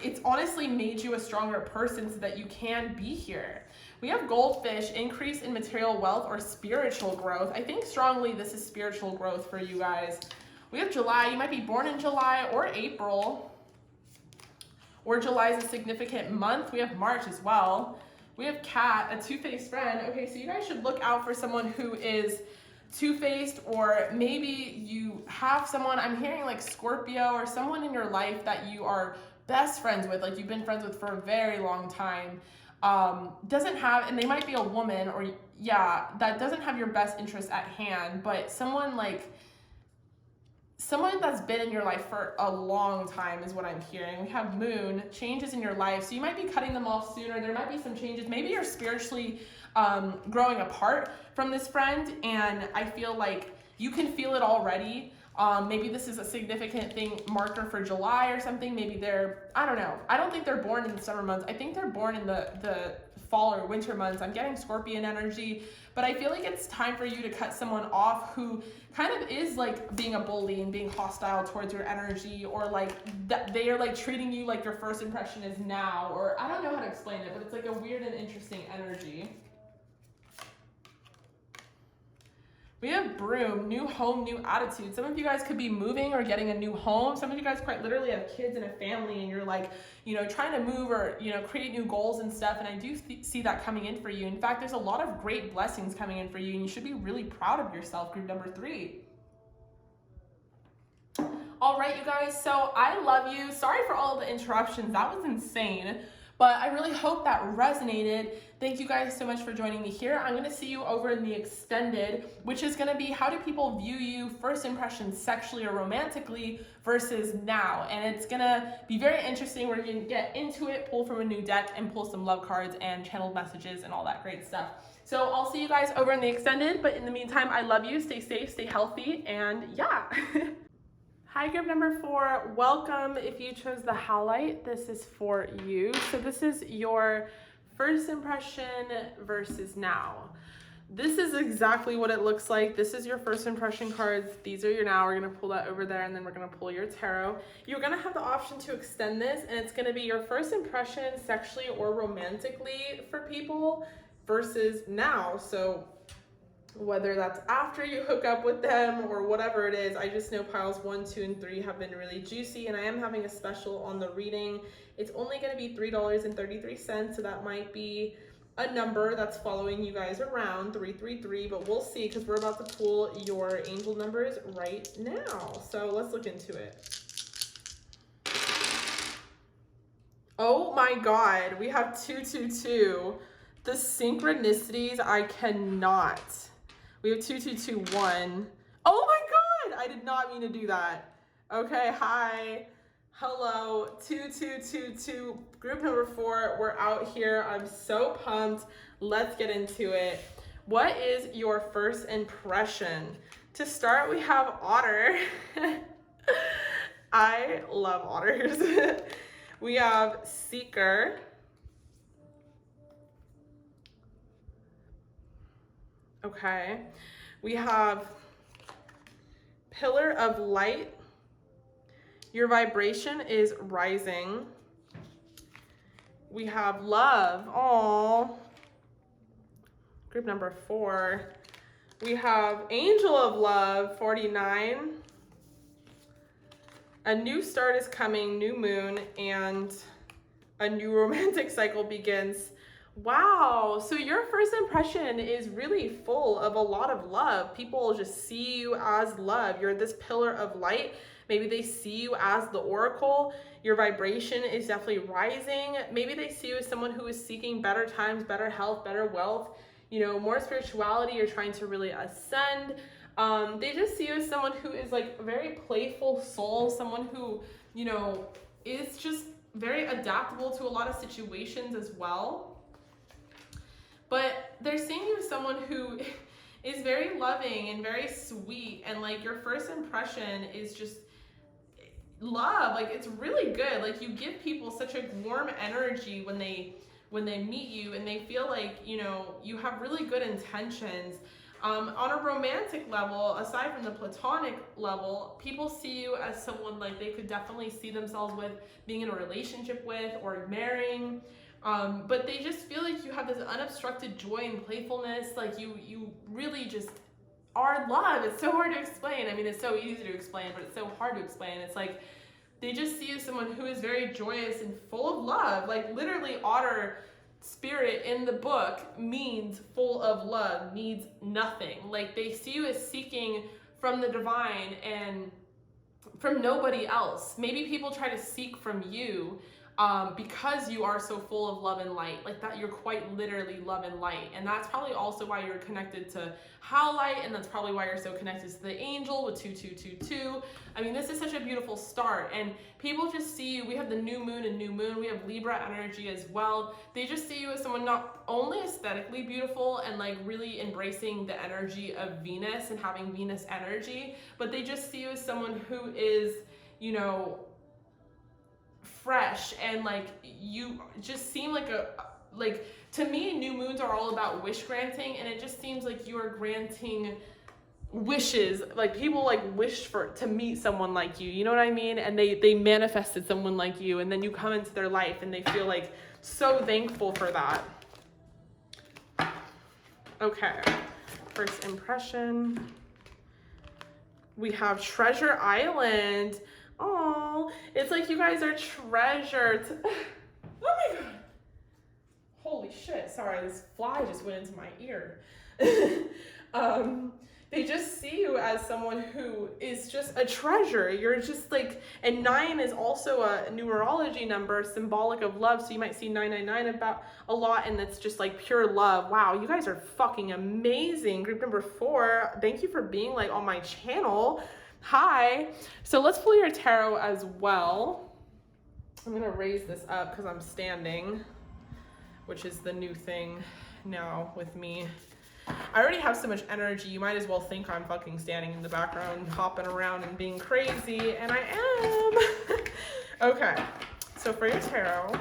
it's honestly made you a stronger person so that you can be here. We have Goldfish, increase in material wealth or spiritual growth. I think strongly this is spiritual growth for you guys. We have July. You might be born in July or April, or July is a significant month. We have March as well. We have Cat, a two-faced friend. Okay, so you guys should look out for someone who is two-faced, or maybe you have someone, I'm hearing like Scorpio, or someone in your life that you are best friends with, like you've been friends with for a very long time, doesn't have, and they might be a woman, or yeah, that doesn't have your best interest at hand, but someone that's been in your life for a long time is what I'm hearing. We have Moon, changes in your life. So you might be cutting them off sooner. There might be some changes. Maybe you're spiritually growing apart from this friend, and I feel like you can feel it already. Maybe this is a significant thing, marker for July or something. Maybe they're, I don't know. I don't think they're born in the summer months. I think they're born in the fall or winter months. I'm getting Scorpion energy, but I feel like it's time for you to cut someone off who kind of is like being a bully and being hostile towards your energy, or like that they are like treating you like your first impression is now, or I don't know how to explain it, but it's like a weird and interesting energy. We have Broom, new home, new attitude. Some of you guys could be moving or getting a new home. Some of you guys quite literally have kids and a family, and you're like, you know, trying to move or, you know, create new goals and stuff. And I do see that coming in for you. In fact, there's a lot of great blessings coming in for you, and you should be really proud of yourself, group number 3. All right, you guys, so I love you. Sorry for all the interruptions. That was insane. But I really hope that resonated. Thank you guys so much for joining me here. I'm going to see you over in the extended, which is going to be how do people view you, first impressions sexually or romantically versus now. And it's going to be very interesting. We're going to get into it, pull from a new deck, and pull some love cards and channeled messages and all that great stuff. So I'll see you guys over in the extended, but in the meantime, I love you. Stay safe, stay healthy, and yeah. Hi, group number 4. Welcome. If you chose the highlight, this is for you. So this is your first impression versus now. This is exactly what it looks like. This is your first impression cards. These are your now. We're going to pull that over there, and then we're going to pull your tarot. You're going to have the option to extend this, and it's going to be your first impression sexually or romantically for people versus now. So whether that's after you hook up with them or whatever it is, I just know piles 1, 2, and 3 have been really juicy, and I am having a special on the reading. It's only going to be $3.33, so that might be a number that's following you guys around, 333, but we'll see because we're about to pull your angel numbers right now. So let's look into it. Oh my God, we have 222. The synchronicities, I cannot. We have 2221. Oh my God, I did not mean to do that. Okay, hi, hello, 2222, group number 4, we're out here. I'm so pumped. Let's get into it. What is your first impression? To start, we have otter. I love otters. We have seeker. Okay, we have pillar of light. Your vibration is rising. We have love. Oh, group number 4. We have angel of love, 49. A new start is coming, new moon, and a new romantic cycle begins. Wow, so your first impression is really full of a lot of love. People just see you as love. You're this pillar of light. Maybe they see you as the oracle. Your vibration is definitely rising. Maybe they see you as someone who is seeking better times, better health, better wealth, you know, more spirituality. You're trying to really ascend. They just see you as someone who is like a very playful soul, someone who, you know, is just very adaptable to a lot of situations as well. But they're seeing you as someone who is very loving and very sweet, and like your first impression is just love. Like it's really good. Like you give people such a warm energy when they meet you, and they feel like, you know, you have really good intentions. On a romantic level, aside from the platonic level, people see you as someone like they could definitely see themselves with being in a relationship with or marrying. But they just feel like you have this unobstructed joy and playfulness. Like you really just are love. It's so hard to explain. I mean, it's so easy to explain, but it's so hard to explain. It's like they just see you as someone who is very joyous and full of love. Like literally otter spirit in the book means full of love, needs nothing. Like they see you as seeking from the divine and from nobody else. Maybe people try to seek from you because you are so full of love and light, like that. You're quite literally love and light, and that's probably also why you're connected to how light, and that's probably why you're so connected to the angel with 2222. I mean, this is such a beautiful start, and people just see you. We have the new moon and new moon. We have Libra energy as well. They just see you as someone not only aesthetically beautiful and like really embracing the energy of Venus and having Venus energy, but they just see you as someone who is, you know, fresh, and like you just seem like to me, new moons are all about wish granting, and it just seems like you are granting wishes. Like people like wish to meet someone like you know what I mean, and they manifested someone like you, and then you come into their life and they feel like so thankful for that. Okay, first impression, we have Treasure Island. Oh, it's like you guys are treasured. Oh my God. Holy shit. Sorry, this fly just went into my ear. they just see you as someone who is just a treasure. You're just like, and 9 is also a numerology number symbolic of love. So you might see 999 about a lot, and it's just like pure love. Wow, you guys are fucking amazing. Group number 4, thank you for being like on my channel. Hi. So let's pull your tarot as well. I'm gonna raise this up because I'm standing, which is the new thing now with me. I already have so much energy, you might as well think I'm fucking standing in the background, hopping around and being crazy, and I am. Okay, so for your tarot,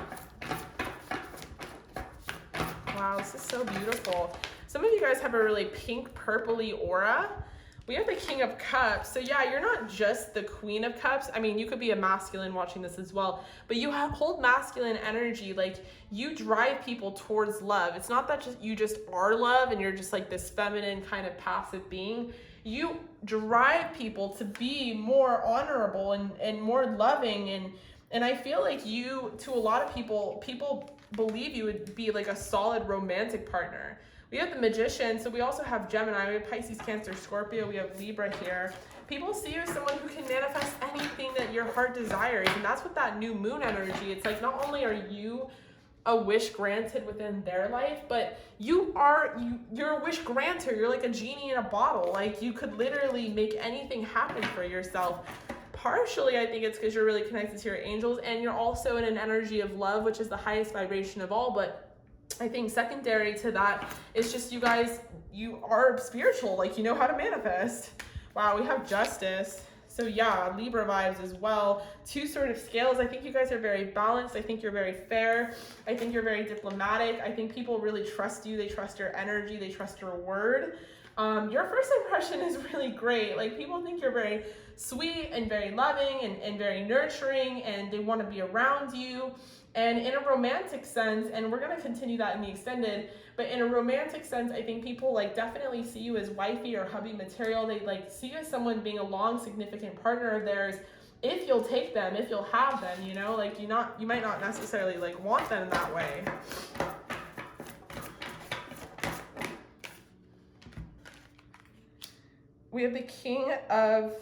wow, this is so beautiful. Some of you guys have a really pink, purpley aura. We have the King of Cups. So yeah, you're not just the Queen of Cups. I mean, you could be a masculine watching this as well, but you hold masculine energy. Like, you drive people towards love. It's not that you just are love and you're just like this feminine kind of passive being. You drive people to be more honorable and more loving. And I feel like you, to a lot of people believe you would be like a solid romantic partner. We have the Magician, so we also have Gemini, we have Pisces, Cancer, Scorpio, we have Libra here. People see you as someone who can manifest anything that your heart desires, and that's what that new moon energy, it's like not only are you a wish granted within their life, but you're a wish granter. You're like a genie in a bottle. Like, you could literally make anything happen for yourself. Partially, I think it's because you're really connected to your angels, and you're also in an energy of love, which is the highest vibration of all, but I think secondary to that is just you guys, you are spiritual, like you know how to manifest. Wow, we have Justice. So yeah, Libra vibes as well. 2 sort of scales. I think you guys are very balanced. I think you're very fair. I think you're very diplomatic. I think people really trust you. They trust your energy. They trust your word. Your first impression is really great. Like, people think you're very sweet and very loving and very nurturing, and they want to be around you. And in a romantic sense, and we're going to continue that in the extended, but in a romantic sense, I think people like definitely see you as wifey or hubby material. They like see you as someone being a long, significant partner of theirs, if you'll take them, if you'll have them, you know, like you might not necessarily like want them that way. We have the King of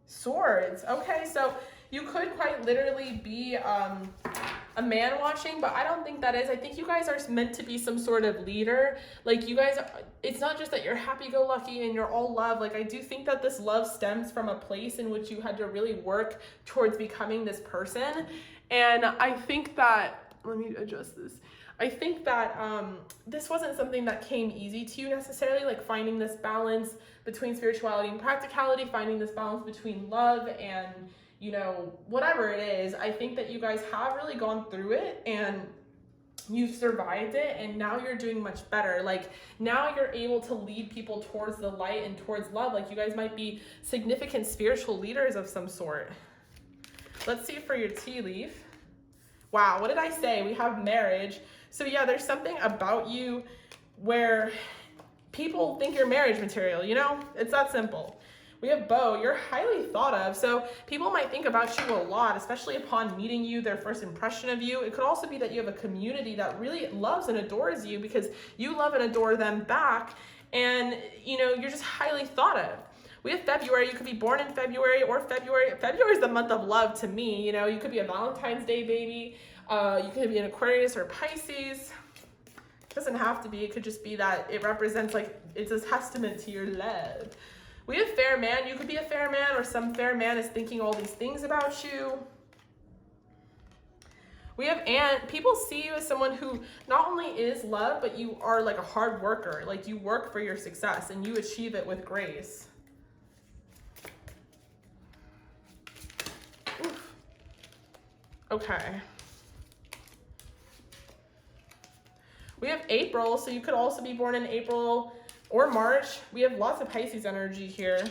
Swords. Okay, so you could quite literally be a man watching, but I don't think that is. I think you guys are meant to be some sort of leader. Like, you guys, it's not just that you're happy-go-lucky and you're all love. Like, I do think that this love stems from a place in which you had to really work towards becoming this person. And I think that, let me adjust this. I think that this wasn't something that came easy to you necessarily, like finding this balance between spirituality and practicality, finding this balance between love and, you know, whatever it is. I think that you guys have really gone through it and you've survived it, and now you're doing much better. Like, now you're able to lead people towards the light and towards love. Like, you guys might be significant spiritual leaders of some sort. Let's see for your tea leaf. Wow, what did I say? We have Marriage. So yeah, there's something about you where people think you're marriage material, you know? It's that simple. We have Beau. You're highly thought of. So people might think about you a lot, especially upon meeting you, their first impression of you. It could also be that you have a community that really loves and adores you because you love and adore them back. And, you know, you're just highly thought of. We have February. You could be born in February or February. February is the month of love to me. You know, you could be a Valentine's Day baby. You could be an Aquarius or Pisces. It doesn't have to be. It could just be that it represents, like, it's a testament to your love. We have Fair Man. You could be a fair man, or some fair man is thinking all these things about you. We have Ant. People see you as someone who not only is love, but you are like a hard worker. Like, you work for your success and you achieve it with grace. Oof. Okay. We have April, so you could also be born in April or March. We have lots of Pisces energy here.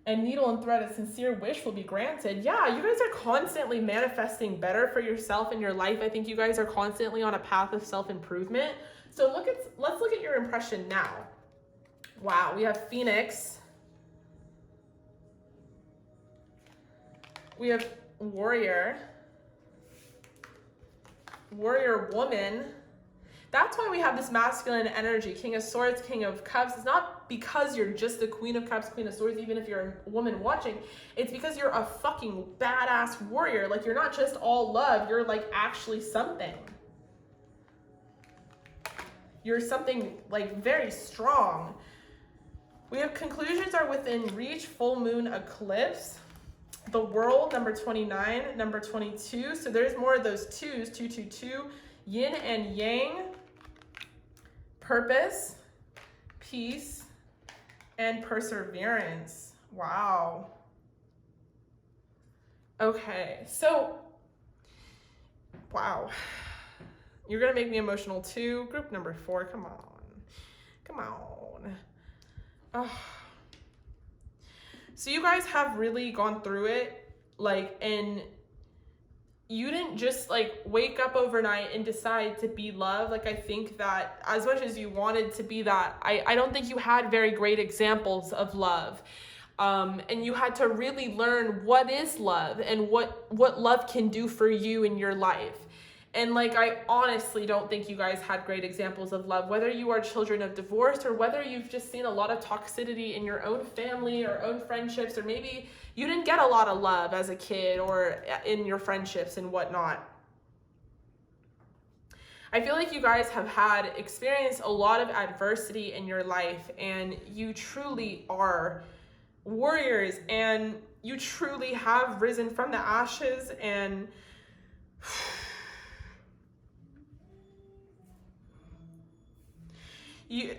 And Needle and Thread, a sincere wish will be granted. Yeah, you guys are constantly manifesting better for yourself in your life. I think you guys are constantly on a path of self-improvement. So let's look at your impression now. Wow, we have Phoenix. We have Warrior. Warrior Woman. That's why we have this masculine energy, King of Swords, King of Cups. It's not because you're just the Queen of Cups, Queen of Swords, even if you're a woman watching. It's because you're a fucking badass warrior. Like, you're not just all love, you're like actually something. You're something like very strong. We have conclusions are within reach, full moon, eclipse. The World, number 29, number 22. So there's more of those twos, 222. Yin and Yang, purpose, peace, and perseverance. Wow. Okay, so, wow. You're gonna make me emotional too. Group number 4, come on. Come on. Oh. So you guys have really gone through it, like, and you didn't just like wake up overnight and decide to be love. Like, I think that as much as you wanted to be that, I don't think you had very great examples of love. And you had to really learn what is love and what love can do for you in your life. And like, I honestly don't think you guys had great examples of love, whether you are children of divorce or whether you've just seen a lot of toxicity in your own family or own friendships, or maybe you didn't get a lot of love as a kid or in your friendships and whatnot. I feel like you guys have had experienced a lot of adversity in your life, and you truly are warriors, and you truly have risen from the ashes. And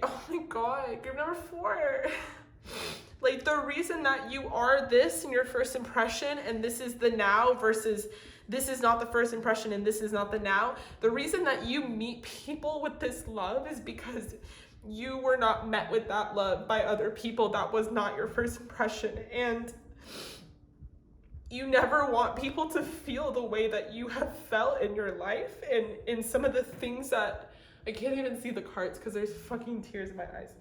oh my God, group number 4. Like, the reason that you are this in your first impression, and this is the now versus this is not the first impression and this is not the now. The reason that you meet people with this love is because you were not met with that love by other people. That was not your first impression. And you never want people to feel the way that you have felt in your life, and in some of the things that, I can't even see the cards because there's fucking tears in my eyes.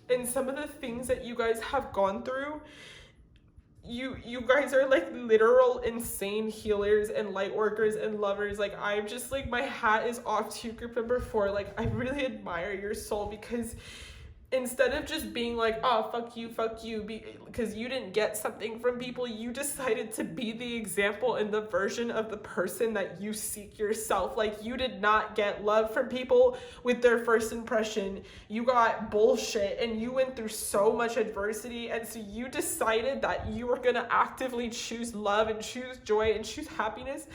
And some of the things that you guys have gone through, you guys are like literal insane healers and light workers and lovers. Like, I'm just like, my hat is off to you, group number 4. Like, I really admire your soul, because instead of just being like, oh, fuck you, because you didn't get something from people, you decided to be the example and the version of the person that you seek yourself. Like, you did not get love from people with their first impression. You got bullshit, and you went through so much adversity, and so you decided that you were gonna actively choose love and choose joy and choose happiness.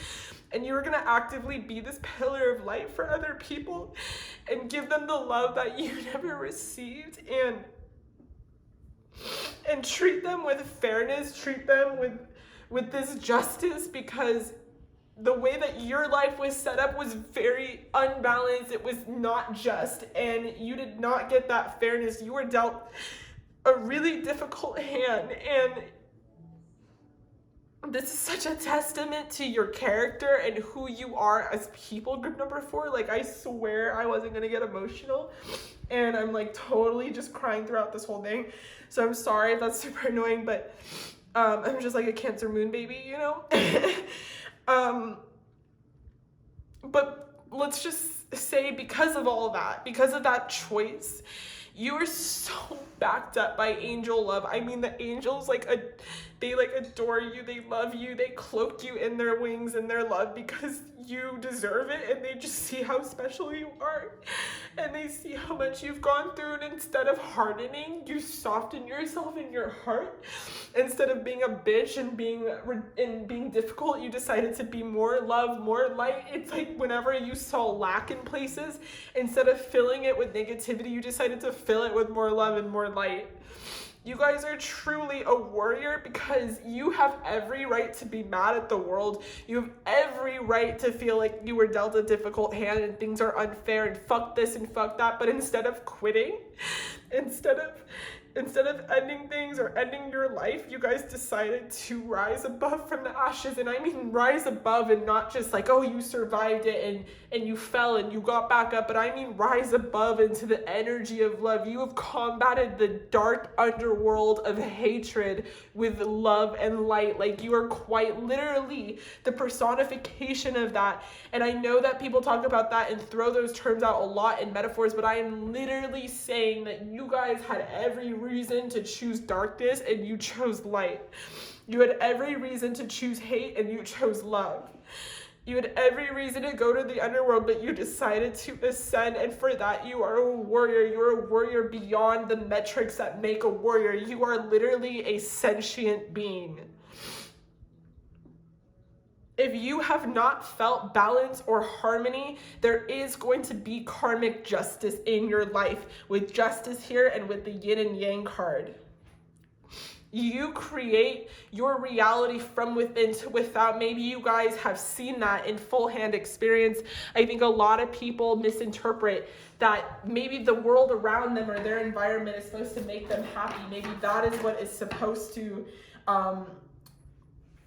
And you were going to actively be this pillar of light for other people and give them the love that you never received, and treat them with fairness, treat them with this justice, because the way that your life was set up was very unbalanced. It was not just, and you did not get that fairness. You were dealt a really difficult hand, and this is such a testament to your character and who you are as people, group number 4. Like, I swear I wasn't gonna get emotional, and I'm like totally just crying throughout this whole thing. So I'm sorry if that's super annoying, but I'm just like a Cancer moon baby, you know? But let's just say, because of all that, because of that choice, you are so backed up by angel love. I mean, the angels, they adore you, they love you, they cloak you in their wings and their love, because you deserve it, and they just see how special you are, and they see how much you've gone through, and instead of hardening, you soften yourself in your heart. Instead of being a bitch and being difficult, you decided to be more love, more light. It's like, whenever you saw lack in places, instead of filling it with negativity, you decided to fill it with more love and more light. You guys are truly a warrior, because you have every right to be mad at the world. You have every right to feel like you were dealt a difficult hand and things are unfair and fuck this and fuck that. But instead of quitting, instead of Instead of ending things or ending your life, you guys decided to rise above from the ashes. And I mean rise above, and not just like, oh, you survived it and you fell and you got back up, but I mean rise above into the energy of love. You have combated the dark underworld of hatred with love and light. Like, you are quite literally the personification of that. And I know that people talk about that and throw those terms out a lot in metaphors, but I am literally saying that you guys had every reason to choose darkness and you chose light. You had every reason to choose hate and you chose love. You had every reason to go to the underworld, but you decided to ascend, and for that you are a warrior. You're a warrior beyond the metrics that make a warrior. You are literally a sentient being. If you have not felt balance or harmony, there is going to be karmic justice in your life, with justice here and with the yin and yang card. You create your reality from within to without. Maybe you guys have seen that in full hand experience. I think a lot of people misinterpret that maybe the world around them or their environment is supposed to make them happy. Maybe that is what is supposed to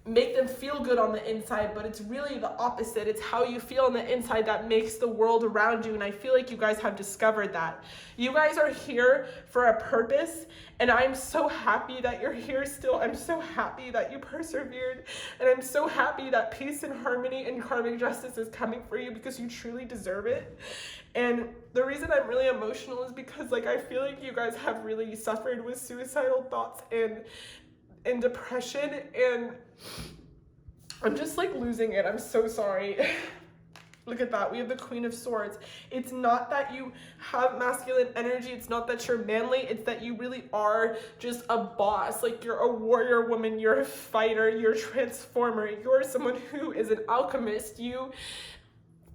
make them feel good on the inside, but it's really the opposite. It's how you feel on the inside that makes the world around you, and I feel like you guys have discovered that. You guys are here for a purpose, and I'm so happy that you're here still. I'm so happy that you persevered, and I'm so happy that peace and harmony and karmic justice is coming for you, because you truly deserve it. And the reason I'm really emotional is because, like, I feel like you guys have really suffered with suicidal thoughts and depression, and I'm just like losing it. I'm so sorry. Look at that. We have the Queen of Swords. It's not that you have masculine energy. It's not that you're manly. It's that you really are just a boss. Like, you're a warrior woman. You're a fighter. You're a transformer. You're someone who is an alchemist. You,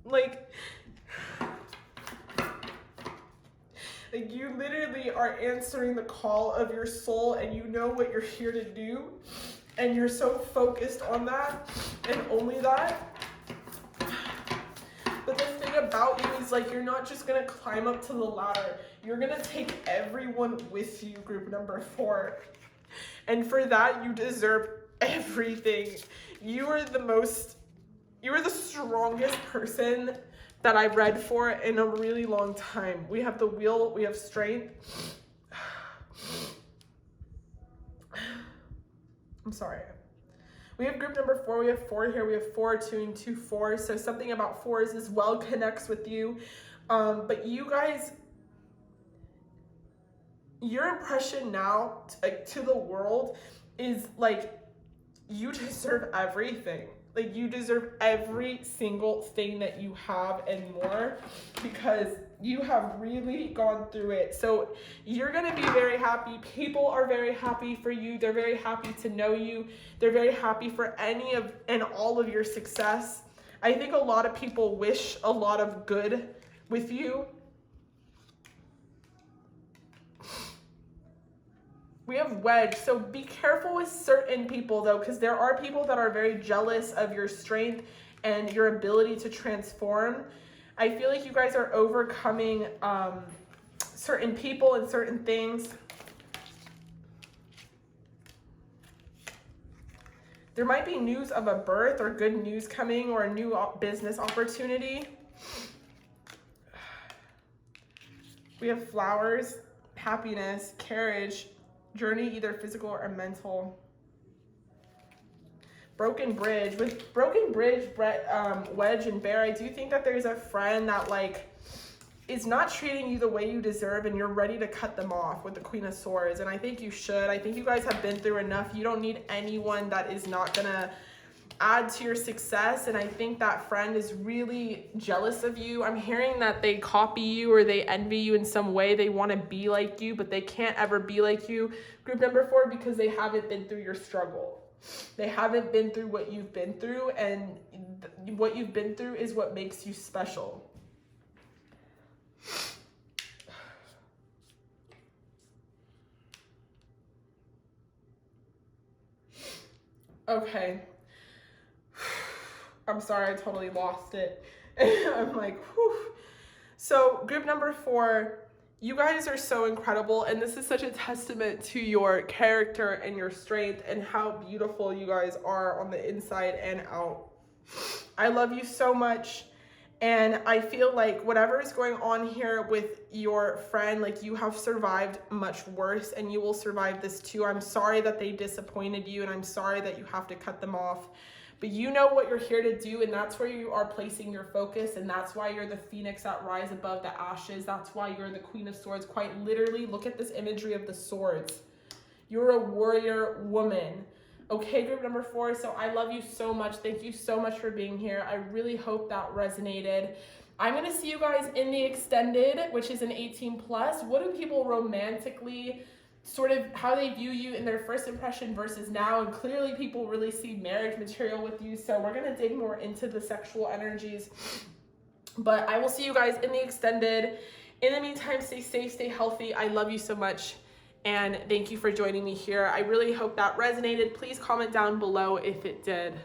like, you literally are answering the call of your soul, and you know what you're here to do, and you're so focused on that and only that. But the thing about you is, like, you're not just gonna climb up to the ladder. You're gonna take everyone with you, group number 4. And for that, you deserve everything. You are the strongest person that I've read for in a really long time. We have the wheel, we have strength. I'm sorry. We have group number 4, we have 4 here, we have 4 tuning 2 4, so something about 4s as well connects with you. But you guys, your impression now to the world is like, you deserve everything. Like, you deserve every single thing that you have and more, because you have really gone through it. So you're going to be very happy. People are very happy for you. They're very happy to know you. They're very happy for any of and all of your success. I think a lot of people wish a lot of good with you. We have wedge, so be careful with certain people though, because there are people that are very jealous of your strength and your ability to transform. I feel like you guys are overcoming certain people and certain things. There might be news of a birth or good news coming, or a new business opportunity. We have flowers, happiness, carriage, journey, either physical or mental. Broken bridge. With broken bridge, wedge and bear, I do think that there's a friend that, like, is not treating you the way you deserve, and you're ready to cut them off with the Queen of Swords. And I think you should. I think you guys have been through enough. You don't need anyone that is not gonna add to your success. And I think that friend is really jealous of you. I'm hearing that they copy you or they envy you in some way. They want to be like you, but they can't ever be like you, group number 4, because they haven't been through your struggle. They haven't been through what you've been through, and what you've been through is what makes you special. Okay. I'm sorry, I totally lost it. I'm like, whew. So group number 4, You guys are so incredible, and this is such a testament to your character and your strength and how beautiful you guys are on the inside and out. I love you so much, and I feel like whatever is going on here with your friend, like you have survived much worse, and you will survive this too. I'm sorry that they disappointed you, and I'm sorry that you have to cut them off. But you know what you're here to do, and that's where you are placing your focus, and that's why you're the phoenix that rise above the ashes. That's why you're the Queen of Swords. Quite literally, look at this imagery of the swords. You're a warrior woman. Okay, group number 4. So I love you so much. Thank you so much for being here. I really hope that resonated. I'm going to see you guys in the extended, which is an 18+. What do people romantically, sort of how they view you in their first impression versus now? And clearly people really see marriage material with you. So we're going to dig more into the sexual energies. But I will see you guys in the extended. In the meantime, stay safe, stay healthy. I love you so much. And thank you for joining me here. I really hope that resonated. Please comment down below if it did.